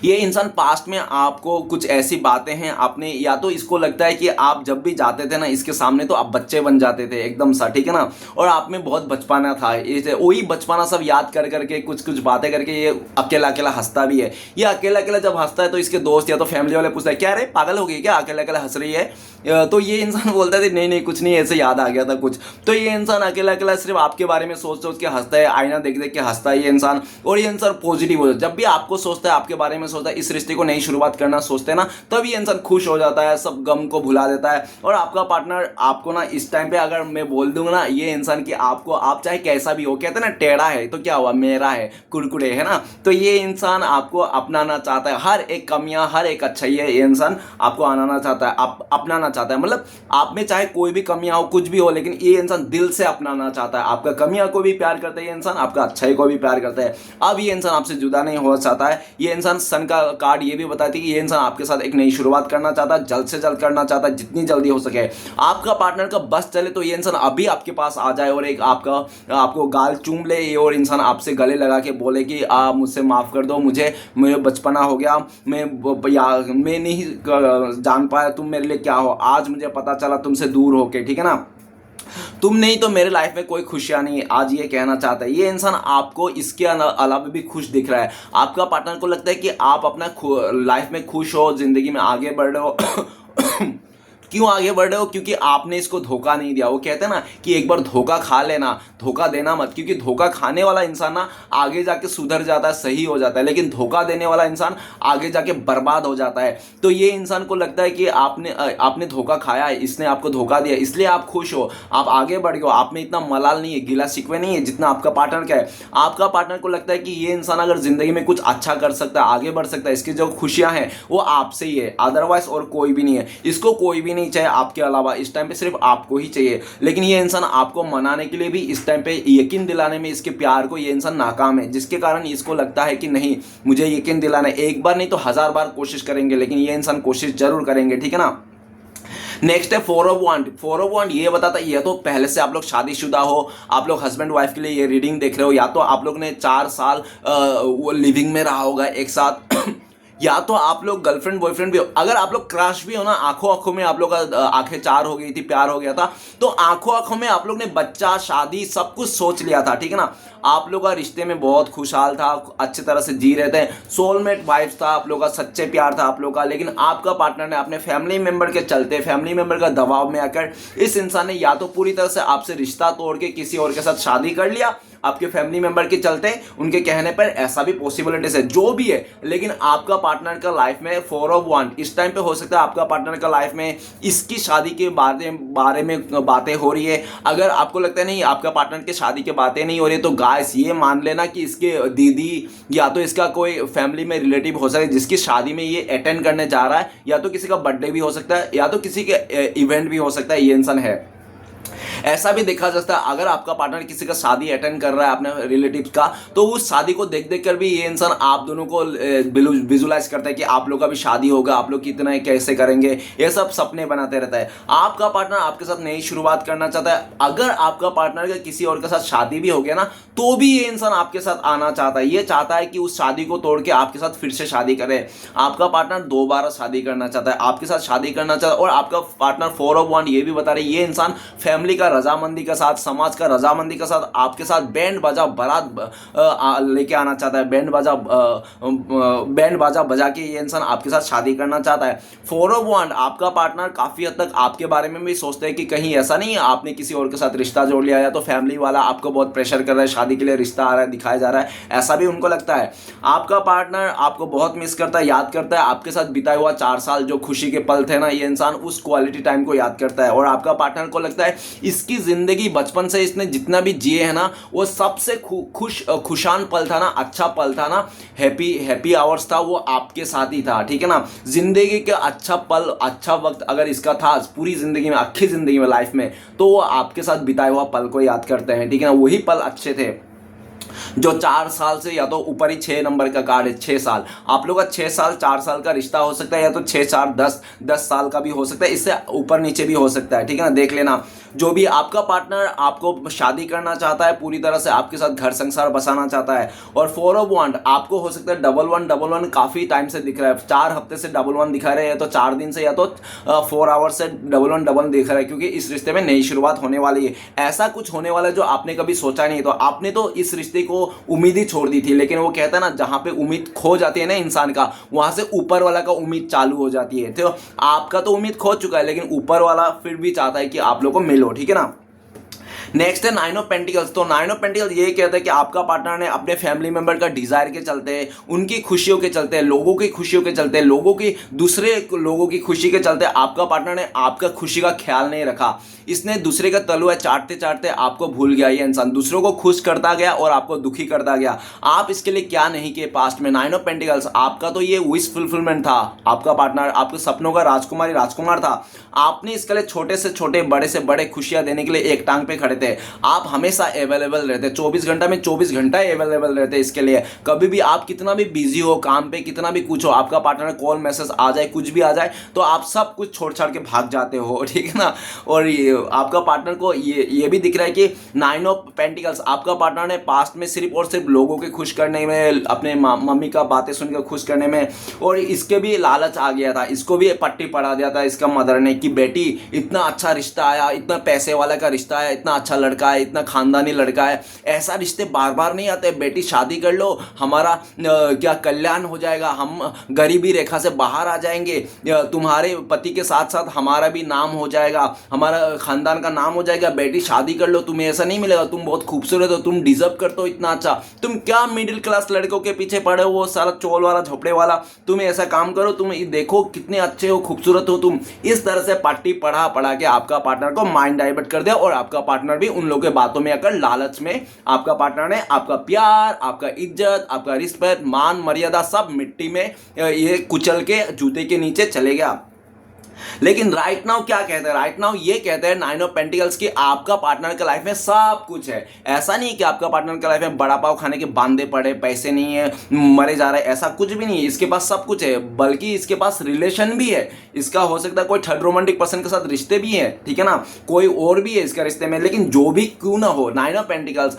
ये इंसान पास्ट में आपको कुछ ऐसी बातें हैं, आपने, या तो इसको लगता है कि आप जब भी जाते थे ना इसके सामने तो आप बच्चे बन जाते थे एकदम सा, ठीक है ना, और आप में बहुत बचपना था। ये वही बचपना सब याद कर करके, कुछ कुछ बातें करके ये अकेला अकेला हंसता भी है। ये अकेला अकेला जब हंसता है तो इसके दोस्त या तो फैमिली वाले पूछते हैं, क्या रे पागल हो गई क्या, अकेला अकेला हंस रही है? तो ये इंसान बोलता है नहीं नहीं कुछ नहीं, ऐसे याद आ गया था कुछ। तो ये इंसान अकेला अकेला सिर्फ आपके बारे में सोच सोच के हंसता है, आईना देख देख के हंसता है ये इंसान। और ये इंसान पॉजिटिव हो जाता है। जब भी आपको सोचता है, आपके बारे में सोचता है, इस रिश्ते को नई शुरुआत करना सोचते हैं ना, तब ये इंसान खुश हो जाता है, सब गम को भुला देता है। और आपका पार्टनर आपको ना इस टाइम पे, अगर मैं बोल दूंगा ना ये इंसान की आपको, आप चाहे कैसा भी हो, कहते हैं ना टेढ़ा है तो क्या हुआ, मेरा है, कुड़कुड़े है ना, तो ये इंसान आपको अपनाना चाहता है। हर एक कमियां, हर एक अच्छाई है, ये इंसान आपको आनाना चाहता है, अपनाना चाहता है। मतलब आप में चाहे कोई भी कमियां हो, कुछ भी हो, लेकिन ये इंसान दिल से अपनाना चाहता है। आपका कमियां को भी प्यार करता है ये इंसान, आपका अच्छाई को भी प्यार करता है। अब ये इंसान आपसे जुदा नहीं हो चाहता है। ये इंसान, सन का कार्ड ये भी बताती है कि ये इंसान आपके साथ एक नई शुरुआत करना चाहता है, जल्द से जल्द करना चाहता है, जितनी जल्दी हो सके। आपका पार्टनर का बस चले तो ये इंसान अभी आपके पास आ जाए और एक आपको गाल चूम ले, और इंसान आपसे गले लगा के बोले कि आप मुझसे माफ़ कर दो, मुझे बचपना हो गया, मैं नहीं जान पाया तुम मेरे लिए क्या हो, आज मुझे पता चला तुमसे दूर होके, ठीक है ना। तुम नहीं तो मेरे लाइफ में कोई खुशियां नहीं है, आज ये कहना चाहता है। ये इंसान आपको इसके अलावा भी खुश दिख रहा है। आपका पार्टनर को लगता है कि आप अपना लाइफ में खुश हो, जिंदगी में आगे बढ़ रहे हो। क्यों आगे बढ़ रहे हो? क्योंकि आपने इसको धोखा नहीं दिया। वो कहते हैं ना कि एक बार धोखा खा लेना, धोखा देना मत, क्योंकि धोखा खाने वाला इंसान ना आगे जाके सुधर जाता है, सही हो जाता है, लेकिन धोखा देने वाला इंसान आगे जाके बर्बाद हो जाता है। तो ये इंसान को लगता है कि आपने धोखा खाया है, इसने आपको धोखा दिया, इसलिए आप खुश हो, आप आगे बढ़ गए हो, आप में इतना मलाल नहीं है, गिला शिकवे नहीं है जितना आपका पार्टनर का है। आपका पार्टनर को लगता है कि ये इंसान अगर जिंदगी में कुछ अच्छा कर सकता है, आगे बढ़ सकता है, इसकी जो खुशियां हैं वो आपसे ही है, अदरवाइज और कोई भी नहीं है। इसको कोई भी नहीं चाहिए आपके अलावा, इस टाइम पे सिर्फ आपको ही चाहिए। लेकिन ये इंसान आपको मनाने के लिए भी, इस टाइम पे यकीन दिलाने में इसके प्यार को ये इंसान नाकाम है, जिसके कारण इसको लगता है कि नहीं मुझे यकीन दिलाना है। एक बार नहीं तो 1000 बार कोशिश करेंगे, लेकिन ये इंसान कोशिश जरूर करेंगे, ठीक है ना। नेक्स्ट है 4 ऑफ वांड। 4 ऑफ वांड ये बताता है, ये तो पहले से आप लोग शादीशुदा हो, आप लोग हस्बैंड वाइफ के लिए ये रीडिंग देख रहे हो, या तो आप लोग ने 4 साल वो लिविंग में रहा होगा एक साथ, या तो आप लोग गर्लफ्रेंड बॉयफ्रेंड भी हो। अगर आप लोग क्रश भी हो ना, आंखों आंखों में आप लोग का आंखें चार हो गई थी, प्यार हो गया था, तो आंखों आंखों में आप लोग ने बच्चा, शादी, सब कुछ सोच लिया था, ठीक है ना। आप लोग का रिश्ते में बहुत खुशहाल था, अच्छी तरह से जी रहे थे, सोलमेट वाइब्स था आप लोग का, सच्चे प्यार था आप लोग का। लेकिन आपका पार्टनर ने अपने फैमिली मेंबर के चलते, फैमिली मेंबर का दबाव में आकर, इस इंसान ने या तो पूरी तरह से आपसे रिश्ता तोड़ के किसी और के साथ शादी कर लिया, आपके फैमिली मेंबर के चलते, उनके कहने पर, ऐसा भी पॉसिबिलिटीज है, जो भी है। लेकिन आपका पार्टनर का लाइफ में 4 ऑफ वांड इस टाइम पे हो सकता है आपका पार्टनर का लाइफ में इसकी शादी के बारे में बातें हो रही है। अगर आपको लगता है नहीं आपका पार्टनर की शादी की बातें नहीं हो रही है, तो गाइस ये मान लेना कि इसके दीदी या तो इसका कोई फैमिली में रिलेटिव हो सकता है जिसकी शादी में ये अटेंड करने जा रहा है, या तो किसी का बर्थडे भी हो सकता है, या तो किसी के इवेंट भी हो सकता है। ये इंसान है, ऐसा भी देखा जा सकता है। अगर आपका पार्टनर किसी का शादी अटेंड कर रहा है अपने रिलेटिव का, तो उस शादी को देख देख कर भी ये इंसान आप दोनों को विजुलाइज करता है कि आप लोग का भी शादी होगा, आप लोग कितना कैसे करेंगे, ये सब सपने बनाते रहता है। आपका पार्टनर आपके साथ नई शुरुआत करना चाहता है। अगर आपका पार्टनर का किसी और के साथ शादी भी हो गया ना, तो भी ये इंसान आपके साथ आना चाहता है। ये चाहता है कि उस शादी को तोड़ के आपके साथ फिर से शादी करे। आपका पार्टनर दोबारा शादी करना चाहता है, आपके साथ शादी करना चाहता है। और आपका पार्टनर 4 ऑफ वांड ये भी बता रहे, ये इंसान फैमिली का रजामंदी के साथ, समाज का रजामंदी के साथ आपके साथ बैंड बाजा बारात लेके आना चाहता है। बैंड बाजा बजा के ये इंसान आपके साथ शादी करना चाहता है। 4 ऑफ वांड आपका पार्टनर काफी हद तक आपके बारे में भी सोचते हैं कि कहीं ऐसा नहीं है आपने किसी और के साथ रिश्ता जोड़ लिया, या तो फैमिली वाला आपको बहुत प्रेशर कर रहा है, शादी के लिए रिश्ता आ रहा है, दिखाया जा रहा है, ऐसा भी उनको लगता है। आपका पार्टनर आपको बहुत मिस करता है, याद करता है आपके साथ बिताया हुआ 4 साल जो खुशी के पल थे ना, ये इंसान उस क्वालिटी टाइम को याद करता है। और आपका पार्टनर को लगता है इसकी जिंदगी बचपन से इसने जितना भी जिए है ना, वो सबसे खुशान पल था ना, अच्छा पल था ना, हैप्पी आवर्स था, वो आपके साथ ही था, ठीक है ना। जिंदगी का अच्छा पल, अच्छा वक्त अगर इसका था पूरी जिंदगी में, अच्छी जिंदगी में, लाइफ में, तो वो आपके साथ बिताया हुआ पल को याद करते हैं, ठीक है ना। वही पल अच्छे थे जो 4 साल से, या तो ऊपर ही 6 नंबर का कार्ड है, 6 साल। आप लोग का 6 साल 4 साल का रिश्ता हो सकता है, या तो 6 4 10 साल का भी हो सकता है, इससे ऊपर नीचे भी हो सकता है, ठीक है ना। देख लेना, जो भी आपका पार्टनर आपको शादी करना चाहता है, पूरी तरह से आपके साथ घर संसार बसाना चाहता है। और 4 ऑफ वांड आपको हो सकता है 1111 काफी टाइम से दिख रहा है, 4 हफ्ते से 11 दिखा रहे हैं, तो 4 दिन से, या तो 4 आवर्स से 1111 दिख रहा है, क्योंकि इस रिश्ते में नई शुरुआत होने वाली है। ऐसा कुछ होने वाला है जो आपने कभी सोचा नहीं। तो आपने तो इस रिश्ते को उम्मीद ही छोड़ दी थी, लेकिन वो कहता है ना, जहां पे उम्मीद खो जाती है ना इंसान का, वहां से ऊपर वाला का उम्मीद चालू हो जाती है। तो आपका तो उम्मीद खो चुका है, लेकिन ऊपर वाला फिर भी चाहता है कि आप लोग को मिलो, ठीक है ना। नेक्स्ट है 9 ऑफ पेंटिकल्स। तो 9 ऑफ पेंटिकल्स ये कहता है कि आपका पार्टनर ने अपने फैमिली मेंबर का डिजायर के चलते, उनकी खुशियों के चलते, लोगों की खुशियों के चलते, लोगों की, दूसरे लोगों की खुशी के चलते, आपका पार्टनर ने आपका खुशी का ख्याल नहीं रखा। इसने दूसरे का तलुआ चाटते चाटते आपको भूल गया। ये इंसान दूसरों को खुश करता गया और आपको दुखी करता गया। आप इसके लिए क्या नहीं किए पास्ट में। 9 ऑफ पेंटिकल्स आपका तो ये विश फुलफिलमेंट था। आपका पार्टनर आपके सपनों का राजकुमार था। आपने इसके लिए छोटे से छोटे, बड़े से बड़े खुशियां देने के लिए एक टांग पे खड़े थे। रहते, आप हमेशा अवेलेबल रहते, 24 घंटा में 24 घंटा अवेलेबल रहते इसके लिए। कभी भी आप कितना भी बिजी हो काम पे, कितना भी कुछ हो, आपका पार्टनर कॉल मैसेज आ जाए, कुछ भी आ जाए, तो आप सब कुछ छोड़ छाड़ के भाग जाते हो, ठीक है ना। और ये आपका पार्टनर को ये भी दिख रहा है कि 9 ऑफ पेंटिकल्स, आपका पार्टनर ने पास्ट में सिर्फ और सिर्फ लोगों के खुश करने में, अपने मम्मी का बातें सुनकर खुश करने में, और इसके भी लालच आ गया था, इसको भी पट्टी पढ़ा दिया था इसका मदर ने कि बेटी इतना अच्छा रिश्ता आया, इतना पैसे वाला का रिश्ता आया, इतना अच्छा लड़का है, इतना खानदानी लड़का है, ऐसा रिश्ते बार बार नहीं आते, बेटी शादी कर लो, हमारा क्या कल्याण हो जाएगा, हम गरीबी रेखा से बाहर आ जाएंगे, तुम्हारे पति के साथ साथ हमारा भी नाम हो जाएगा, हमारा खानदान का नाम हो जाएगा, बेटी शादी कर लो, तुम्हें ऐसा नहीं मिलेगा, तुम बहुत खूबसूरत हो, तुम डिजर्व करते हो इतना अच्छा, तुम क्या मिडिल क्लास लड़कों के पीछे पड़े हो, वो सारा चोल वाला झोपड़े वाला, तुम ऐसा काम करो, तुम देखो कितने अच्छे हो, खूबसूरत हो तुम। इस तरह से पट्टी पढ़ा पढ़ा के आपका पार्टनर को माइंड डाइवर्ट कर दिया, और आपका पार्टनर भी उन लोगों के बातों में आकर लालच में आपका पार्टनर ने आपका प्यार, आपका इज्जत, आपका रिस्पेक्ट, मान मर्यादा सब मिट्टी में ये कुचल के जूते के नीचे चले गया। लेकिन राइट नाउ क्या कहते हैं, राइट नाउ ये कहते हैं 9 ऑफ पेंटिकल्स की आपका पार्टनर के लाइफ में सब कुछ है। ऐसा नहीं कि आपका पार्टनर के लाइफ में बड़ा पाव खाने के बांधे पड़े, पैसे नहीं है, मरे जा रहे, ऐसा कुछ भी नहीं है, इसके पास सब कुछ है, बल्कि इसके पास रिलेशन भी है, इसका हो सकता है कोई थर्ड रोमांटिक पर्सन के साथ रिश्ते भी है, ठीक है ना, कोई और भी है इसका रिश्ते में। लेकिन जो भी क्यों ना हो, 9 ऑफ पेंटिकल्स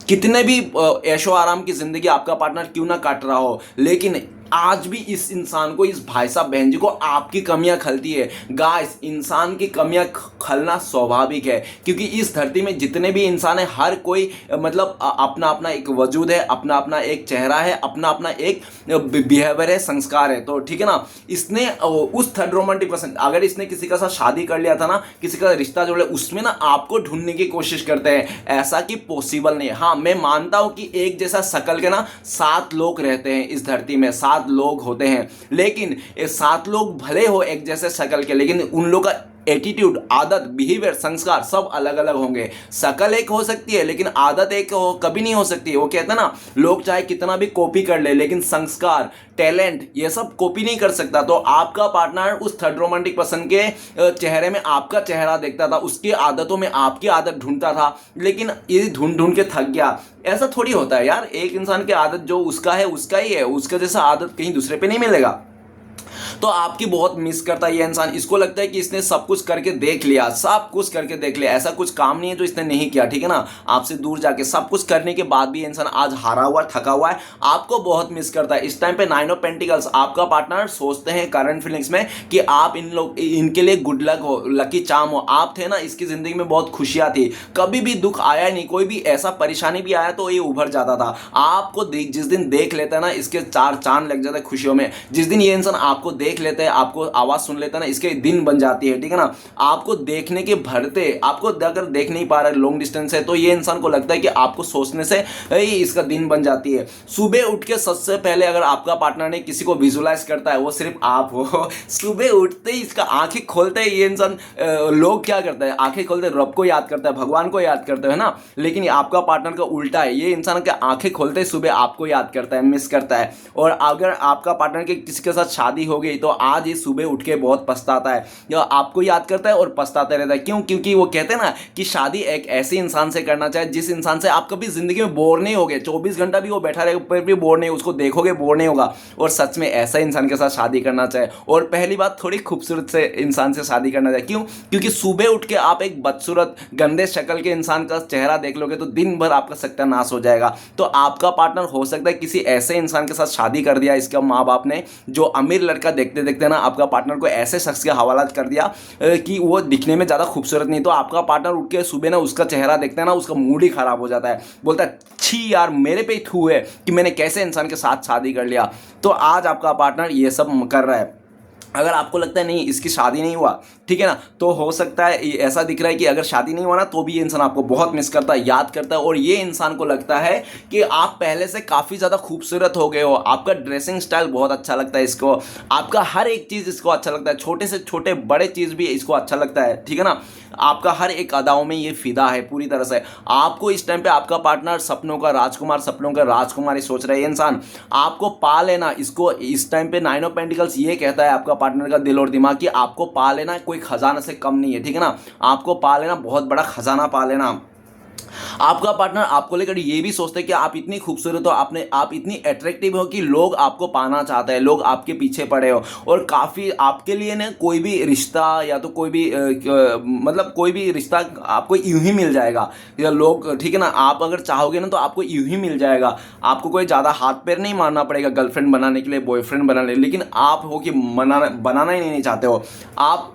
कितने भी ऐशो आराम की जिंदगी आपका पार्टनर क्यों ना काट रहा हो, लेकिन आज भी इस इंसान को, इस भाई साहब बहन जी को आपकी कमियां खलती है। गाइस, इंसान की कमियां खलना स्वाभाविक है, क्योंकि इस धरती में जितने भी इंसान है, हर कोई मतलब अपना अपना एक वजूद है, अपना अपना एक चेहरा है, अपना अपना एक बिहेवियर है, संस्कार है। तो ठीक है ना, इसने उस थर्ड रोमांटिक पर्सन, अगर इसने किसी का साथ शादी कर लिया था ना, किसी का रिश्ता जोड़े, उसमें ना आपको ढूंढने की कोशिश करते हैं, ऐसा कि पॉसिबल नहीं है। हाँ, मैं मानता हूं कि एक जैसा शक्ल के ना 7 लोग रहते हैं इस धरती में, 7 लोग होते हैं, लेकिन ये 7 लोग भले हो एक जैसे शक्ल के, लेकिन उन लोग का एटीट्यूड, आदत, बिहेवियर, संस्कार सब अलग अलग होंगे। शक्ल एक हो सकती है लेकिन आदत एक कभी नहीं हो सकती है। वो कहते हैं ना, लोग चाहे कितना भी कॉपी कर ले, लेकिन संस्कार, टैलेंट, ये सब कॉपी नहीं कर सकता। तो आपका पार्टनर उस थर्ड रोमांटिक पर्सन के चेहरे में आपका चेहरा देखता था, उसकी आदतों में आपकी आदत ढूंढता था, लेकिन ये ढूंढ ढूंढ के थक गया। ऐसा थोड़ी होता है यार, एक इंसान की आदत जो उसका है उसका ही है, उसका जैसा आदत कहीं दूसरे पे नहीं मिलेगा। तो आपकी बहुत मिस करता है ये इंसान। इसको लगता है कि इसने सब कुछ करके देख लिया, सब कुछ करके देख लिया, ऐसा कुछ काम नहीं है जो इसने नहीं किया, ठीक है ना। आपसे दूर जाके सब कुछ करने के बाद भी इंसान आज हारा हुआ, थका हुआ है, आपको बहुत मिस करता है। इस टाइम पे 9 ऑफ पेंटिकल्स आपका पार्टनर सोचते हैं करंट फीलिंग्स में कि आप इनके लिए गुड लक हो, लकी चार्म हो। आप थे ना, इसकी जिंदगी में बहुत खुशियां थी, कभी भी दुख आया नहीं, कोई भी ऐसा परेशानी भी आया तो ये उभर जाता था। आपको जिस दिन देख लेता है ना, इसके 4 चांद लग जाते खुशियों में। जिस दिन ये इंसान आपको देख लेते हैं, आपको आवाज सुन लेता है ना, इसके दिन बन जाती है, ठीक है ना। आपको देखने के भरते, आपको अगर देख नहीं पा रहा है, लॉन्ग डिस्टेंस है, तो ये इंसान को लगता है कि आपको सोचने से ही इसका दिन बन जाती है। सुबह उठ के सबसे पहले अगर आपका पार्टनर ने किसी को विजुलाइज करता है, वो सिर्फ आप हो। सुबह उठते ही इसका आंखें खोलते ही ये इंसान, लोग क्या करते हैं, आंखें खोलते रब को याद करता है, भगवान को याद करते हैं ना, लेकिन आपका पार्टनर का उल्टा है। ये इंसान के आंखें खोलते ही सुबह आपको याद करता है, मिस करता है। और अगर आपका पार्टनर के किसी के साथ शादी हो गई तो आज ये सुबह उठ के बहुत पछताता है, या आपको याद करता है और पछताता रहता है। क्यों? क्योंकि वो कहते हैं ना कि शादी एक ऐसे इंसान से करना चाहिए जिस इंसान से आप कभी जिंदगी में बोर नहीं होगे, 24 घंटा भी वो बैठा रहेगा फिर भी बोर नहीं, उसको देखोगे बोर नहीं होगा। और सच में ऐसा इंसान के साथ शादी करना चाहिए। और पहली बात, थोड़ी खूबसूरत से इंसान से शादी करना चाहिए। क्यों? क्योंकि सुबह उठ के आप एक बदसूरत गंदे शक्ल के इंसान का चेहरा देख लोगे तो दिन भर आपका सत्यानाश हो जाएगा। तो आपका पार्टनर हो सकता है किसी ऐसे इंसान के साथ शादी कर दिया इसका माँ बाप ने, जो अमीर लड़का देखते देखते ना आपका पार्टनर को ऐसे शख्स के हवाला कर दिया कि वो दिखने में ज़्यादा खूबसूरत नहीं। तो आपका पार्टनर उठ के सुबह ना उसका चेहरा देखते हैं ना, उसका मूड ही खराब हो जाता है, बोलता है छी यार, मेरे पे ही थू है कि मैंने कैसे इंसान के साथ शादी कर लिया। तो आज आपका पार्टनर ये सब कर रहा है। अगर आपको लगता है नहीं इसकी शादी नहीं हुआ, ठीक है ना, तो हो सकता है ऐसा दिख रहा है कि अगर शादी नहीं हुआ ना तो भी ये इंसान आपको बहुत मिस करता है, याद करता है। और ये इंसान को लगता है कि आप पहले से काफ़ी ज़्यादा खूबसूरत हो गए हो, आपका ड्रेसिंग स्टाइल बहुत अच्छा लगता है इसको, आपका हर एक चीज़ इसको अच्छा लगता है, छोटे से छोटे बड़े चीज़ भी इसको अच्छा लगता है, ठीक है ना। आपका हर एक अदाओं में ये फिदा है पूरी तरह से। आपको इस टाइम पे आपका पार्टनर सपनों का राजकुमार, सपनों का राजकुमारी सोच रहा है। ये इंसान आपको पा लेना, इसको इस टाइम पे 9 ऑफ पेंटिकल्स ये कहता है आपका पार्टनर का दिल और दिमाग कि आपको पा लेना कोई खजाना से कम नहीं है, ठीक है ना। आपको पा लेना, बहुत बड़ा खजाना पा लेना। आपका पार्टनर आपको लेकर ये भी सोचता है कि आप इतनी खूबसूरत हो, आप इतनी अट्रैक्टिव हो कि लोग आपको पाना चाहते हैं, लोग आपके पीछे पड़े हो। और काफ़ी आपके लिए ना कोई भी रिश्ता या तो कोई भी मतलब कोई भी रिश्ता आपको यूं ही मिल जाएगा, या लोग, ठीक है ना, आप अगर चाहोगे ना तो आपको यूं ही मिल जाएगा। आपको कोई ज़्यादा हाथ पैर नहीं मारना पड़ेगा गर्लफ्रेंड बनाने के लिए, बॉयफ्रेंड बनाने, लेकिन आप हो कि बनाना ही नहीं चाहते हो। आप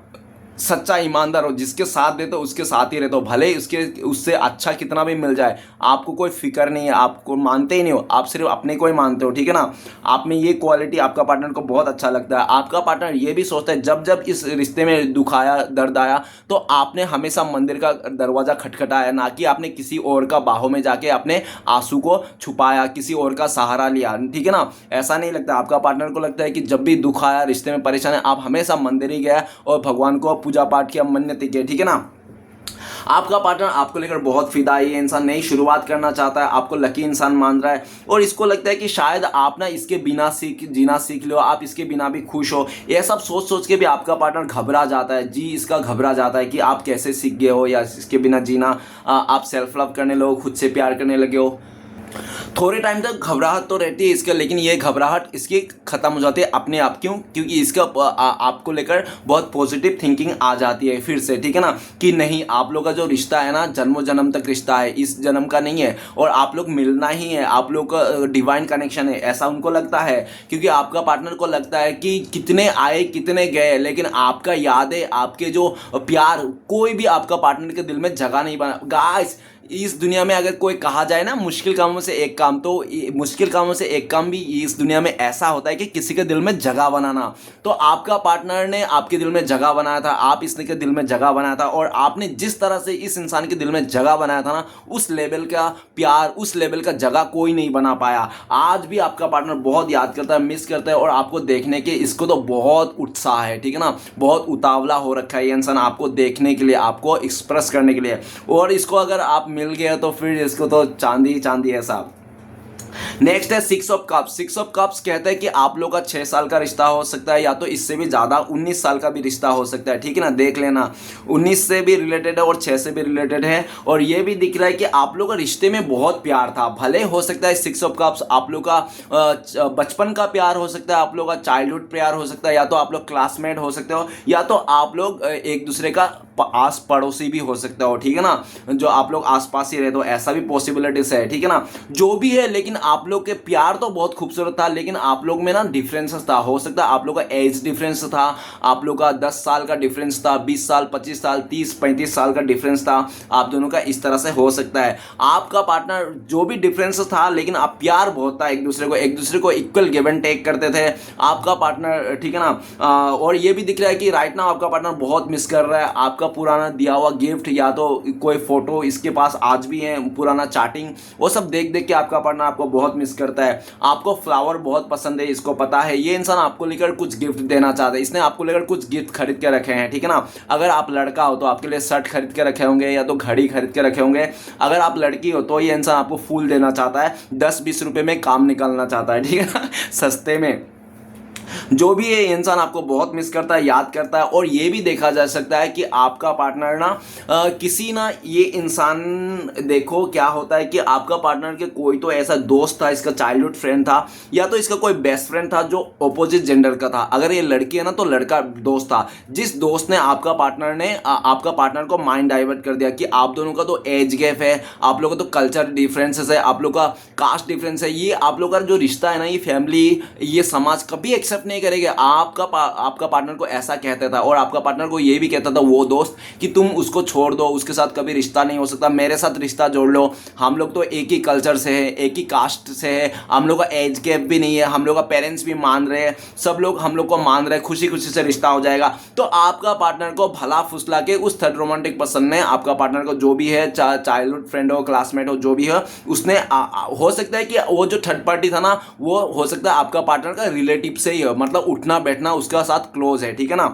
सच्चा ईमानदार हो, जिसके साथ देते हो उसके साथ ही रहते हो, भले ही उससे अच्छा कितना भी मिल जाए, आपको कोई फिक्र नहीं है, आपको मानते ही नहीं हो, आप सिर्फ अपने को ही मानते हो, ठीक है ना। आप में ये क्वालिटी आपका पार्टनर को बहुत अच्छा लगता है। आपका पार्टनर ये भी सोचता है जब जब इस रिश्ते में दुख आया, दर्द आया, तो आपने हमेशा मंदिर का दरवाज़ा खटखटाया, ना कि आपने किसी और का बाहों में जाके अपने आंसू को छुपाया, किसी और का सहारा लिया, ठीक है ना। ऐसा नहीं लगता। आपका पार्टनर को लगता है कि जब भी दुख आया, रिश्ते में परेशान है, आप हमेशा मंदिर ही गए और भगवान को पूजा पाठ किया, मन्नतें की, ठीक है ना। आपका पार्टनर आपको लेकर बहुत फिदा है, ये इंसान नई शुरुआत करना चाहता है, आपको लकी इंसान मान रहा है, और इसको लगता है कि शायद आप ना इसके बिना जीना सीख लो, आप इसके बिना भी खुश हो। ये सब सोच सोच के भी आपका पार्टनर घबरा जाता है, जी इसका घबरा जाता है कि आप कैसे सीख गए हो या इसके बिना जीना, आप सेल्फ लव करने लगो, खुद से प्यार करने लगे हो। थोड़े टाइम तक घबराहट तो रहती है इसके, लेकिन ये घबराहट इसकी ख़त्म हो जाती है अपने आप। क्यों? क्योंकि इसका आपको लेकर बहुत पॉजिटिव थिंकिंग आ जाती है फिर से, ठीक है ना, कि नहीं, आप लोग का जो रिश्ता है ना, जन्मों जन्म तक रिश्ता है, इस जन्म का नहीं है, और आप लोग मिलना ही है, आप लोग का डिवाइन कनेक्शन है, ऐसा उनको लगता है। क्योंकि आपका पार्टनर को लगता है कि कितने आए कितने गए, लेकिन आपका यादें, आपके जो प्यार, कोई भी आपका पार्टनर के दिल में जगह नहीं बना। गाइस, इस दुनिया में अगर कोई कहा जाए ना मुश्किल कामों से एक काम, तो मुश्किल कामों से एक काम भी इस दुनिया में ऐसा होता है कि किसी के दिल में जगह बनाना। तो आपका पार्टनर ने आपके दिल में जगह बनाया था, आप इसने के दिल में जगह बनाया था, और आपने जिस तरह से इस इंसान के दिल में जगह बनाया था ना, उस लेवल का प्यार, उस लेवल का जगह कोई नहीं बना पाया। आज भी आपका पार्टनर बहुत याद करता है, मिस करता है, और आपको देखने के इसको तो बहुत उत्साह है, ठीक है ना, बहुत उतावला हो रखा है ये इंसान आपको देखने के लिए, आपको एक्सप्रेस करने के लिए। और इसको अगर आप मिल गया तो फिर इसको तो चांदी ही चांदी है साहब। नेक्स्ट है six of cups. Six of cups कहते हैं कि आप लोग का 6 साल का रिश्ता हो सकता है, या तो इससे भी ज़्यादा 19 साल का भी रिश्ता हो सकता है, ठीक है ना। देख लेना, 19 से भी रिलेटेड है और 6 से भी रिलेटेड है। और ये भी दिख रहा है कि आप लोग का रिश्ते में बहुत प्यार था। भले हो सकता है सिक्स ऑफ कप्स आप लोग का बचपन का प्यार हो सकता है, आप लोग का चाइल्डहुड प्यार हो सकता है, या तो आप लोग क्लासमेट हो सकते हो, या तो आप लोग एक दूसरे का आस पड़ोसी भी हो सकता हो, ठीक है ना, जो आप लोग आसपास ही रहते हो, ऐसा भी पॉसिबिलिटीज है, ठीक है ना। जो भी है, लेकिन आप लोग के प्यार तो बहुत खूबसूरत था, लेकिन आप लोग में ना डिफरेंसेस था। हो सकता है आप लोग का एज डिफरेंस था, आप लोग का 10 साल का डिफरेंस था, 20 साल, 25 साल, 30-35 साल का डिफरेंस था, आप दोनों का इस तरह से हो सकता है। आपका पार्टनर जो भी डिफरेंस था, लेकिन आप प्यार बहुत था एक दूसरे को इक्वल गिव एंड टेक करते थे आपका पार्टनर, ठीक है ना। और ये भी दिख रहा है कि राइट नाउ आपका पार्टनर बहुत मिस कर रहा है आपका पुराना दिया हुआ गिफ्ट, या तो कोई फोटो इसके पास आज भी है, पुराना चैटिंग, वो सब देख देख के आपका पार्टनर आपको बहुत मिस करता है। आपको फ्लावर बहुत पसंद है, इसको पता है। ये इंसान आपको लेकर कुछ गिफ्ट देना चाहता है, इसने आपको लेकर कुछ गिफ्ट खरीद के रखे हैं, ठीक है ना। अगर आप लड़का हो तो आपके लिए शर्ट खरीद के रखे होंगे, या तो घड़ी खरीद के रखे होंगे। अगर आप लड़की हो तो ये इंसान आपको फूल देना चाहता है, 10-20 रुपए में काम निकालना चाहता है, ठीक है ना, सस्ते में। जो भी ये इंसान आपको बहुत मिस करता है, याद करता है। और ये भी देखा जा सकता है कि आपका पार्टनर ना किसी ना, ये इंसान, देखो क्या होता है कि आपका पार्टनर के कोई तो ऐसा दोस्त था, इसका चाइल्डहुड फ्रेंड था, या तो इसका कोई बेस्ट फ्रेंड था जो अपोजिट जेंडर का था। अगर ये लड़की है ना तो लड़का दोस्त था, जिस दोस्त ने आपका पार्टनर को माइंड डाइवर्ट कर दिया कि आप दोनों का तो एज गैप है, आप लोगों का तो कल्चर डिफरेंसेस है, आप लोग का कास्ट डिफरेंस है, ये आप लोग का जो रिश्ता है ना, ये फैमिली, ये समाज कभी एक्सेप्ट नहीं करेंगे। आपका पार्टनर को ऐसा कहता था, और आपका पार्टनर को ये भी कहता था वो दोस्त कि तुम उसको छोड़ दो, उसके साथ कभी रिश्ता नहीं हो सकता, मेरे साथ रिश्ता जोड़ लो, हम लोग तो एक ही कल्चर से है, एक ही कास्ट से है, हम लोग का एज गैप भी नहीं है, हम लोग का पेरेंट्स भी मान रहे हैं, सब लोग हम लोग को मान रहे हैं, खुशी खुशी से रिश्ता हो जाएगा। तो आपका पार्टनर को भला फुसला के उस थर्ड रोमांटिक पर्सन ने, आपका पार्टनर को, जो भी है, चाइल्डहुड फ्रेंड हो, क्लासमेट हो, जो भी है, उसने हो सकता है कि वो जो थर्ड पार्टी था ना, वो हो सकता है आपका पार्टनर का रिलेटिव से ही है, मतलब उठना बैठना उसका साथ क्लोज है, ठीक है ना।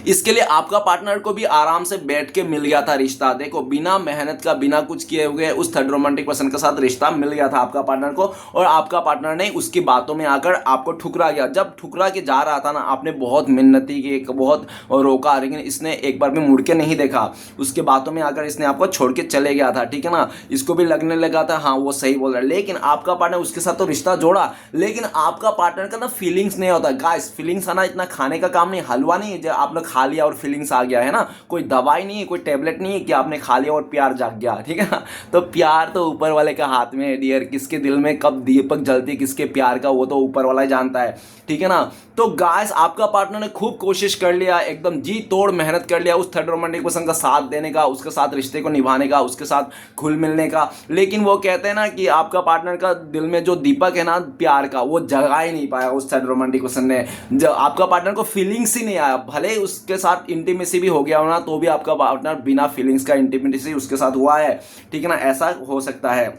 इसके लिए आपका पार्टनर को भी आराम से बैठ के मिल गया था रिश्ता। देखो बिना मेहनत का, बिना कुछ किए हुए उस थर्ड रोमांटिक पर्सन के साथ रिश्ता मिल गया था आपका पार्टनर को, और आपका पार्टनर ने उसकी बातों में आकर आपको ठुकरा गया। जब ठुकरा के जा रहा था ना, आपने बहुत मिन्नती की, बहुत रोका, लेकिन इसने एक बार भी मुड़ के नहीं देखा। उसके बातों में आकर इसने आपको छोड़ के चले गया था, ठीक है ना। इसको भी लगने लगा था हाँ वो सही बोल रहा है, लेकिन आपका पार्टनर उसके साथ तो रिश्ता जोड़ा, लेकिन आपका पार्टनर का ना फीलिंग्स नहीं होता। गाइस फीलिंग्स आना इतना खाने का काम नहीं, हलवा नहीं है जो आपने खा लिया और फीलिंग्स आ गया, है ना। कोई दवाई नहीं है, कोई टेबलेट नहीं है कि आपने खा लिया और प्यार जाग गया, ठीक है ना। तो प्यार तो ऊपर वाले का हाथ में है डियर। किसके दिल में कब दीपक जलती किसके प्यार का, वो तो ऊपर वाला ही जानता है, ठीक है ना। तो गाइस आपका पार्टनर ने खूब कोशिश कर लिया, एकदम जी तोड़ मेहनत कर लिया उस थर्ड रोमांटिक पर्सन का साथ देने का, उसके साथ रिश्ते को निभाने का, उसके साथ घुल मिलने का, लेकिन वो कहते हैं ना कि आपका पार्टनर का दिल में जो दीपक है ना प्यार का, वो जगा ही नहीं पाया उस थर्ड रोमांटिक पर्सन ने। जब आपका पार्टनर को फीलिंग्स ही नहीं आया, भले उसके साथ इंटीमेसी भी हो गया होना, तो भी आपका पार्टनर बिना फीलिंग्स का इंटीमेसी उसके साथ हुआ है, ठीक है ना। ऐसा हो सकता है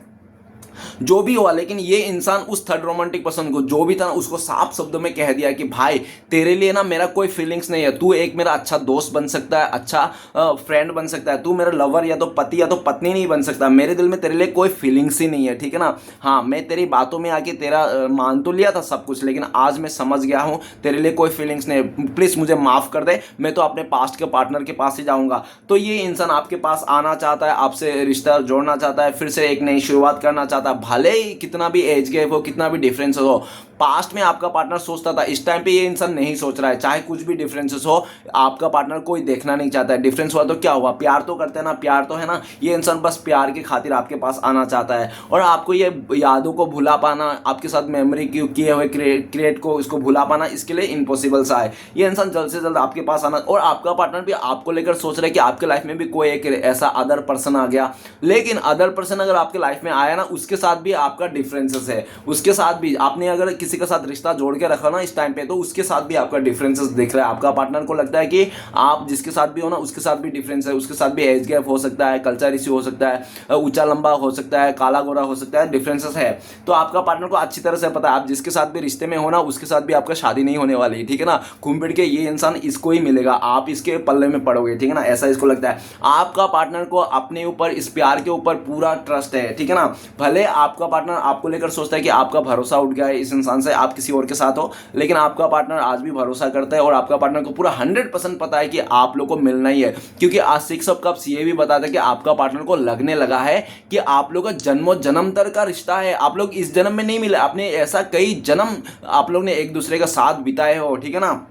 जो भी हुआ, लेकिन ये इंसान उस थर्ड रोमांटिक पर्सन को जो भी था उसको साफ शब्दों में कह दिया कि भाई तेरे लिए ना मेरा कोई फीलिंग्स नहीं है, तू एक मेरा अच्छा दोस्त बन सकता है, अच्छा फ्रेंड बन सकता है, तू मेरा लवर या तो पति या तो पत्नी नहीं बन सकता, मेरे दिल में तेरे लिए कोई फीलिंग्स ही नहीं है, ठीक है ना। हाँ मैं तेरी बातों में आके तेरा मान तो लिया था सब कुछ, लेकिन आज मैं समझ गया हूँ तेरे लिए कोई फीलिंग्स नहीं है, प्लीज़ मुझे माफ़ कर दे, मैं तो अपने पास्ट के पार्टनर के पास ही जाऊँगा। तो ये इंसान आपके पास आना चाहता है, आपसे रिश्ता जोड़ना चाहता है, फिर से एक नई शुरुआत करना चाहता है, भले ही कितना भी एज गैप हो, कितना भी डिफरेंस हो। पास्ट में आपका पार्टनर सोचता था, इस टाइम पे ये इंसान नहीं सोच रहा है, चाहे कुछ भी डिफरेंसेस हो, आपका पार्टनर कोई देखना नहीं चाहता है। डिफरेंस हुआ तो क्या हुआ, प्यार तो करते हैं ना, प्यार तो है ना। ये इंसान बस प्यार की खातिर आपके पास आना चाहता है, और आपको ये यादों को भुला पाना, आपके साथ मेमोरी किए हुए क्रिएट को इसको भुला पाना, इसके लिए इम्पॉसिबल सा है। ये इंसान जल्द से जल्द आपके पास आना, और आपका पार्टनर भी आपको लेकर सोच रहा है कि आपके लाइफ में भी कोई एक ऐसा अदर पर्सन आ गया, लेकिन अदर पर्सन अगर आपके लाइफ में आया ना, उसके साथ भी आपका डिफरेंसेस है, उसके साथ भी आपने अगर किसी के साथ रिश्ता जोड़ के रखा ना इस टाइम पे, तो उसके साथ भी आपका डिफरेंसेस दिख रहा है। आपका पार्टनर को लगता है कि आप जिसके साथ भी हो ना उसके साथ भी डिफरेंस है, उसके साथ भी एज गैप हो सकता है, कल्चर इश्यू हो सकता है, ऊंचा लंबा हो सकता है, काला गोरा हो सकता है, डिफरेंसेस है। तो आपका पार्टनर को अच्छी तरह से पता है आप जिसके साथ भी रिश्ते में हो ना उसके साथ भी आपका शादी नहीं होने वाली, ठीक है ना। घूम फिर के ये इंसान इसको ही मिलेगा, आप इसके पल्ले में पड़ोगे, ठीक है ना, ऐसा इसको लगता है। आपका पार्टनर को अपने ऊपर, इस प्यार के ऊपर पूरा ट्रस्ट है, ठीक है ना। भले आपका पार्टनर आपको लेकर सोचता है कि आपका भरोसा उठ गया है इस इंसान से, आप किसी और के साथ हो, लेकिन आपका पार्टनर आज भी भरोसा करता है, और आपका पार्टनर को पूरा 100% पता है कि आप लोग को मिलना ही है। क्योंकि आज 6 ऑफ कप्स ये भी बताता है कि आपका पार्टनर को लगने लगा है कि आप लोग का जन्मों जन्मतर का रिश्ता है, आप लोग इस जन्म में नहीं मिले, आपने ऐसा कई जन्म आप लोग ने एक दूसरे का साथ बिताए हो, ठीक है ना।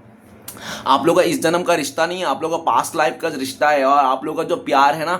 आप लोग का इस जन्म का रिश्ता नहीं है, आप लोग का पास्ट लाइफ का रिश्ता है, और आप लोग का जो प्यार है ना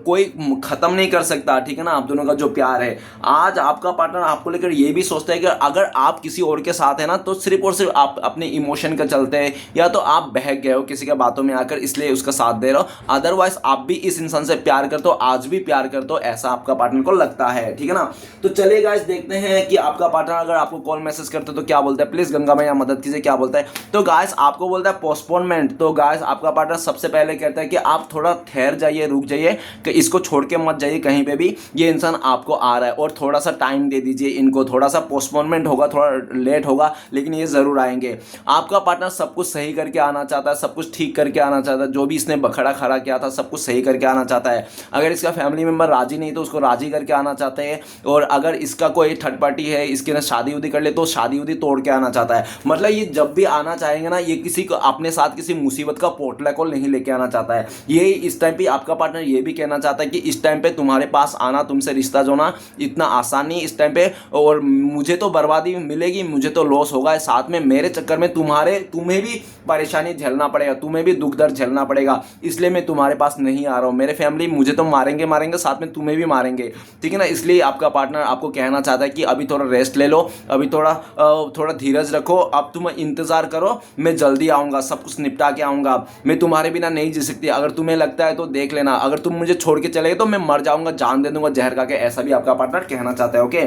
कोई खत्म नहीं कर सकता, ठीक है ना। आप दोनों का जो प्यार है, आज आपका पार्टनर आपको लेकर ये भी सोचता है कि अगर आप किसी और के साथ है ना तो सिर्फ और सिर्फ आप अपने इमोशन का चलते हैं, या तो आप बहक गए हो किसी के बातों में आकर इसलिए उसका साथ दे रहे हो, अदरवाइज आप भी इस इंसान से प्यार करते हो, आज भी प्यार करते हो, ऐसा आपका पार्टनर को लगता है, ठीक है ना। तो चलिए गाइस देखते हैं कि आपका पार्टनर अगर आपको कॉल मैसेज करते तो क्या बोलता है। प्लीज गंगा मैया मदद कीजिए, क्या बोलता है। तो गाइस आपको बोलता है पोस्टपोनमेंट। तो गाइस आपका पार्टनर सबसे पहले कहता है कि आप थोड़ा ठहर जाइए, रुक जाइए, कि इसको छोड़ के मत जाइए कहीं पे भी, ये इंसान आपको आ रहा है और थोड़ा सा टाइम दे दीजिए इनको, थोड़ा सा पोस्टपोनमेंट होगा, थोड़ा लेट होगा, लेकिन ये जरूर आएंगे। आपका पार्टनर सब कुछ सही करके आना चाहता है, सब कुछ ठीक करके आना चाहता है, जो भी इसने बखड़ा खड़ा किया था सब कुछ सही करके आना चाहता है। अगर इसका फैमिली मेंबर राजी नहीं तो उसको राजी करके आना चाहते हैं, और अगर इसका कोई थर्ड पार्टी है इसके ना शादी उदी कर ले तो शादी उदी तोड़ के आना चाहता है। मतलब ये जब भी आना चाहेंगे ना, ये किसी को अपने साथ किसी मुसीबत का पोटला को नहीं लेके आना चाहता है। ये इस टाइम पे आपका पार्टनर ये भी कहना चाहता है कि इस टाइम पे तुम्हारे पास आना, तुमसे रिश्ता जोड़ना इतना आसान नहीं इस टाइम पे, और मुझे तो बर्बादी मिलेगी, मुझे तो लॉस होगा, साथ में मेरे चक्कर में तुम्हें भी परेशानी झेलना पड़ेगा, तुम्हें भी दुख दर्द झेलना पड़ेगा, इसलिए मैं तुम्हारे पास नहीं आ रहा हूँ। मेरे फैमिली मुझे तो मारेंगे, साथ में तुम्हें भी मारेंगे, ठीक है ना। इसलिए आपका पार्टनर आपको कहना चाहता है कि अभी थोड़ा रेस्ट ले लो, अभी थोड़ा धीरज रखो, अब तुम इंतजार करो, मैं जल्दी आऊँगा, सब कुछ निपटा के आऊँगा, मैं तुम्हारे बिना नहीं जी सकती, अगर तुम्हें लगता है तो देख लेना, अगर तुम मुझे छोड़ के चले गए तो मैं मर जाऊँगा, जान दे दूँगा जहर खा के, ऐसा भी आपका पार्टनर कहना चाहता है। ओके,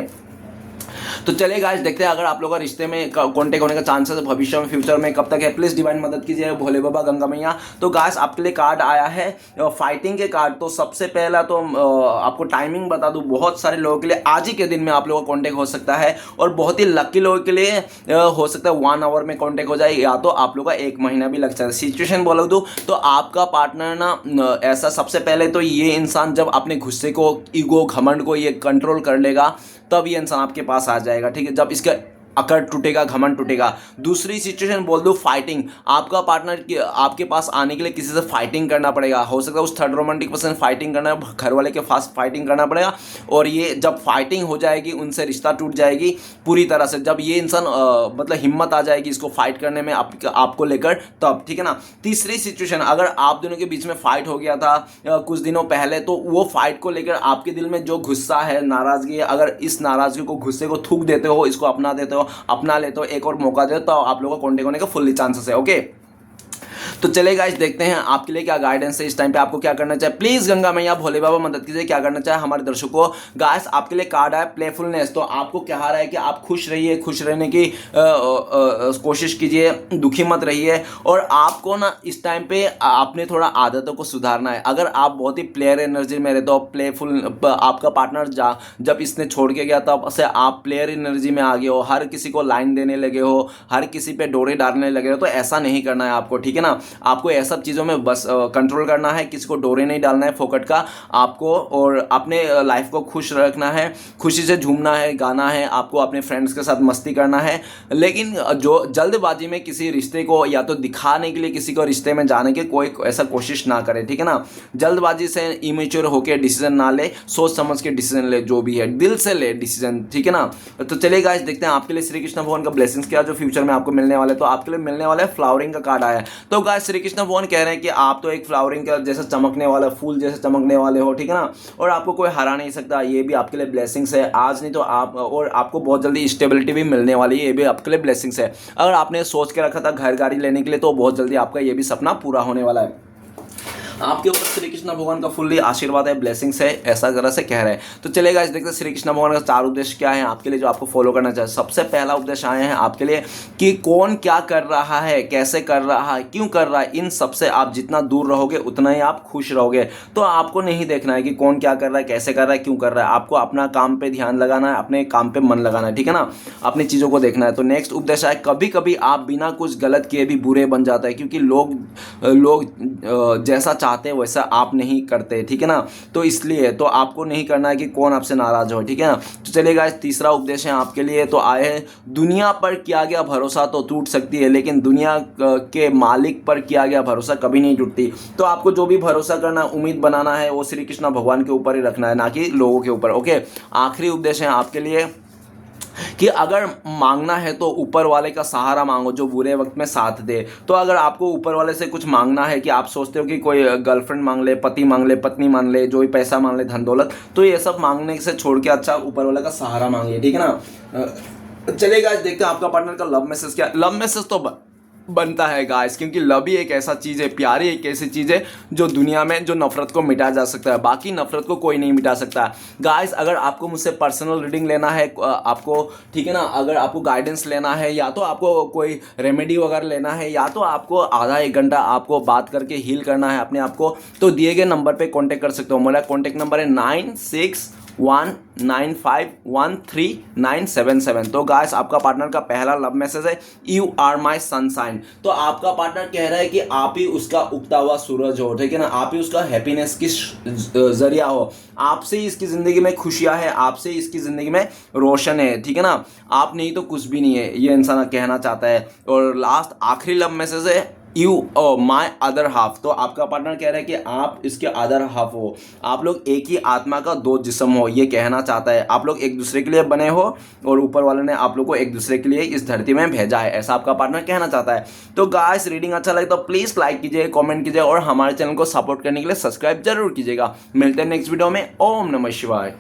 तो चलिए गाइस देखते हैं अगर आप लोगों का रिश्ते में कांटेक्ट होने का चांसेस भविष्य में फ्यूचर में कब तक है। प्लीज डिवाइन मदद कीजिए, भोले बाबा गंगा मैया। तो गाइस आपके लिए कार्ड आया है फाइटिंग के कार्ड। तो सबसे पहला तो आपको टाइमिंग बता दूं, बहुत सारे लोगों के लिए आज ही के दिन में आप लोगों का कांटेक्ट हो सकता है और बहुत ही लकी लोगों के लिए हो सकता है 1 आवर में कांटेक्ट हो जाए, या तो आप लोगों का 1 महीना भी लग सकता है। सिचुएशन बोल दूं तो आपका पार्टनर ना ऐसा, सबसे पहले तो ये इंसान जब अपने गुस्से को, ईगो, घमंड को ये कंट्रोल कर लेगा तब ये इंसान आपके पास आ जाएगा, ठीक है, जब इसका अकड़ टूटेगा, घमंड टूटेगा। दूसरी सिचुएशन बोल दो फाइटिंग, आपका पार्टनर आपके पास आने के लिए किसी से फाइटिंग करना पड़ेगा। हो सकता है उस थर्ड रोमांटिक पर्सन फाइटिंग करना, घर वाले के पास फाइटिंग करना पड़ेगा और ये जब फाइटिंग हो जाएगी उनसे रिश्ता टूट जाएगी पूरी तरह से। जब ये इंसान मतलब हिम्मत आ जाएगी इसको फाइट करने में आपको लेकर, तब, ठीक है ना। तीसरी सिचुएशन, अगर आप दोनों के बीच में फाइट हो गया था कुछ दिनों पहले, तो वो फाइट को लेकर आपके दिल में जो गुस्सा है, नाराजगी है, अगर इस नाराजगी को, गुस्से को थूक देते हो, इसको अपना देते हो, अपना ले तो एक और मौका दे तो आप लोगों को कांटेक्ट होने का फुल्ली चांसेस है। ओके, तो चले गाइस देखते हैं आपके लिए क्या गाइडेंस है इस टाइम पे, आपको क्या करना चाहिए। प्लीज गंगा मैया भोले बाबा मदद कीजिए, क्या करना चाहिए हमारे दर्शकों। गाइस आपके लिए कार्ड है प्लेफुलनेस। तो आपको कह रहा है कि आप खुश रहिए, खुश रहने की कोशिश कीजिए, दुखी मत रहिए। और आपको ना इस टाइम पे अपने थोड़ा आदतों को सुधारना है। अगर आप बहुत ही प्लेयर एनर्जी में रहते हो, प्लेफुल, आपका पार्टनर जब इसने छोड़ के गया तब से आप प्लेयर एनर्जी में आ गए हो, हर किसी को लाइन देने लगे हो, हर किसी पे डोरे डालने लगे हो, तो ऐसा नहीं करना है आपको, ठीक है ना। आपको ये सब चीज़ों में बस कंट्रोल करना है, किसी को डोरे नहीं डालना है फोकट का आपको, और अपने लाइफ को खुश रखना है, खुशी से झूमना है, गाना है, आपको अपने फ्रेंड्स के साथ मस्ती करना है। लेकिन जो जल्दबाजी में किसी रिश्ते को या तो दिखाने के लिए किसी को रिश्ते में जाने की कोई ऐसा कोशिश ना करे, ठीक है ना। जल्दबाजी से इमेच्योर होकर डिसीजन ना ले, सोच समझ के डिसीजन ले, जो भी है दिल से ले डिसीजन, ठीक है ना। तो चलिए गाइस देखते हैं आपके लिए श्री कृष्ण भगवान का ब्लेसिंग्स क्या जो फ्यूचर में आपको मिलने वाले। तो आपके लिए मिलने वाला है फ्लावरिंग का कार्ड आया है। तो गाइस श्री कृष्ण भगवान कह रहे हैं कि आप तो एक फ्लावरिंग का जैसा चमकने वाला, फूल जैसे चमकने वाले हो, ठीक है ना, और आपको कोई हरा नहीं सकता। ये भी आपके लिए ब्लेसिंग्स है, आज नहीं तो आप, और आपको बहुत जल्दी स्टेबिलिटी भी मिलने वाली है, ये भी आपके लिए ब्लेसिंग्स है। अगर आपने सोच के रखा था घर गाड़ी लेने के लिए तो बहुत जल्दी आपका ये भी सपना पूरा होने वाला है। आपके ऊपर श्री कृष्ण भगवान का फुल्ली आशीर्वाद है, ब्लेसिंग्स है, ऐसा तरह से कह रहे हैं। तो चलेगा इस देखते श्री कृष्ण भगवान का 4 उपदेश क्या है आपके लिए जो आपको फॉलो करना चाहिए। सबसे पहला उपदेश आए हैं आपके लिए कि कौन क्या कर रहा है, कैसे कर रहा है, क्यों कर रहा है, इन सबसे आप जितना दूर रहोगे उतना ही आप खुश रहोगे। तो आपको नहीं देखना है कि कौन क्या कर रहा है, कैसे कर रहा है, क्यों कर रहा है, आपको अपना काम पे ध्यान लगाना है, अपने काम पे मन लगाना है, ठीक है ना, अपनी चीज़ों को देखना है। तो नेक्स्ट उपदेश है कभी कभी आप बिना कुछ गलत किए भी बुरे बन जाते हैं, क्योंकि लोग जैसा चाहते हैं वैसा आप नहीं करते, ठीक है ना। तो इसलिए तो आपको नहीं करना है कि कौन आपसे नाराज हो, ठीक है ना। तो चलिएगा तीसरा उपदेश है आपके लिए। तो आए हैं दुनिया पर किया गया भरोसा तो टूट सकती है, लेकिन दुनिया के मालिक पर किया गया भरोसा कभी नहीं टूटती। तो आपको जो भी भरोसा करना, उम्मीद बनाना है, वो श्री कृष्ण भगवान के ऊपर ही रखना है, ना कि लोगों के ऊपर। ओके, आखिरी उपदेश है आपके लिए कि अगर मांगना है तो ऊपर वाले का सहारा मांगो जो बुरे वक्त में साथ दे। तो अगर आपको ऊपर वाले से कुछ मांगना है, कि आप सोचते हो कि कोई गर्लफ्रेंड मांग ले, पति मांग ले, पत्नी मांग ले, जो भी पैसा मांग ले, धन दौलत, तो ये सब मांगने से छोड़ के अच्छा ऊपर वाले का सहारा मांगिए, ठीक है ना। चलेगा देखते हैं आपका पार्टनर का लव मैसेज क्या। लव मैसेज तो बनता है गाइस, क्योंकि लव ही एक ऐसा चीज़ है, प्यार ही एक ऐसी चीज़ है जो दुनिया में जो नफरत को मिटा जा सकता है, बाकी नफरत को कोई नहीं मिटा सकता। गाइस अगर आपको मुझसे पर्सनल रीडिंग लेना है आपको, ठीक है ना, अगर आपको गाइडेंस लेना है, या तो आपको कोई रेमेडी वगैरह लेना है, या तो आपको आधा 1 घंटा आपको बात करके हील करना है अपने आप को, तो दिए गए नंबर पे कांटेक्ट कर सकते हो। मेरा कांटेक्ट नंबर है 9619513977। तो गाइस आपका पार्टनर का पहला लव मैसेज है यू आर माई सनशाइन। तो आपका पार्टनर कह रहा है कि आप ही उसका उगता हुआ सूरज हो, ठीक है ना, आप ही उसका हैप्पीनेस की जरिया हो, आपसे ही इसकी ज़िंदगी में खुशियाँ है, आपसे ही इसकी ज़िंदगी में रोशन है, ठीक है ना, आप नहीं तो कुछ भी नहीं है, ये इंसान कहना चाहता है। और लास्ट आखिरी लव मैसेज है यू माई अदर हाफ। तो आपका पार्टनर कह रहा है कि आप इसके अदर हाफ हो, आप लोग एक ही आत्मा का 2 जिस्म हो, ये कहना चाहता है। आप लोग एक दूसरे के लिए बने हो और ऊपर वाले ने आप लोग को एक दूसरे के लिए इस धरती में भेजा है, ऐसा आपका पार्टनर कहना चाहता है। तो गाइस रीडिंग अच्छा लगे तो प्लीज़ लाइक कीजिए, कमेंट कीजिए और हमारे चैनल को सपोर्ट करने के लिए सब्सक्राइब जरूर कीजिएगा। मिलते हैं नेक्स्ट वीडियो में। ओम नमः शिवाय।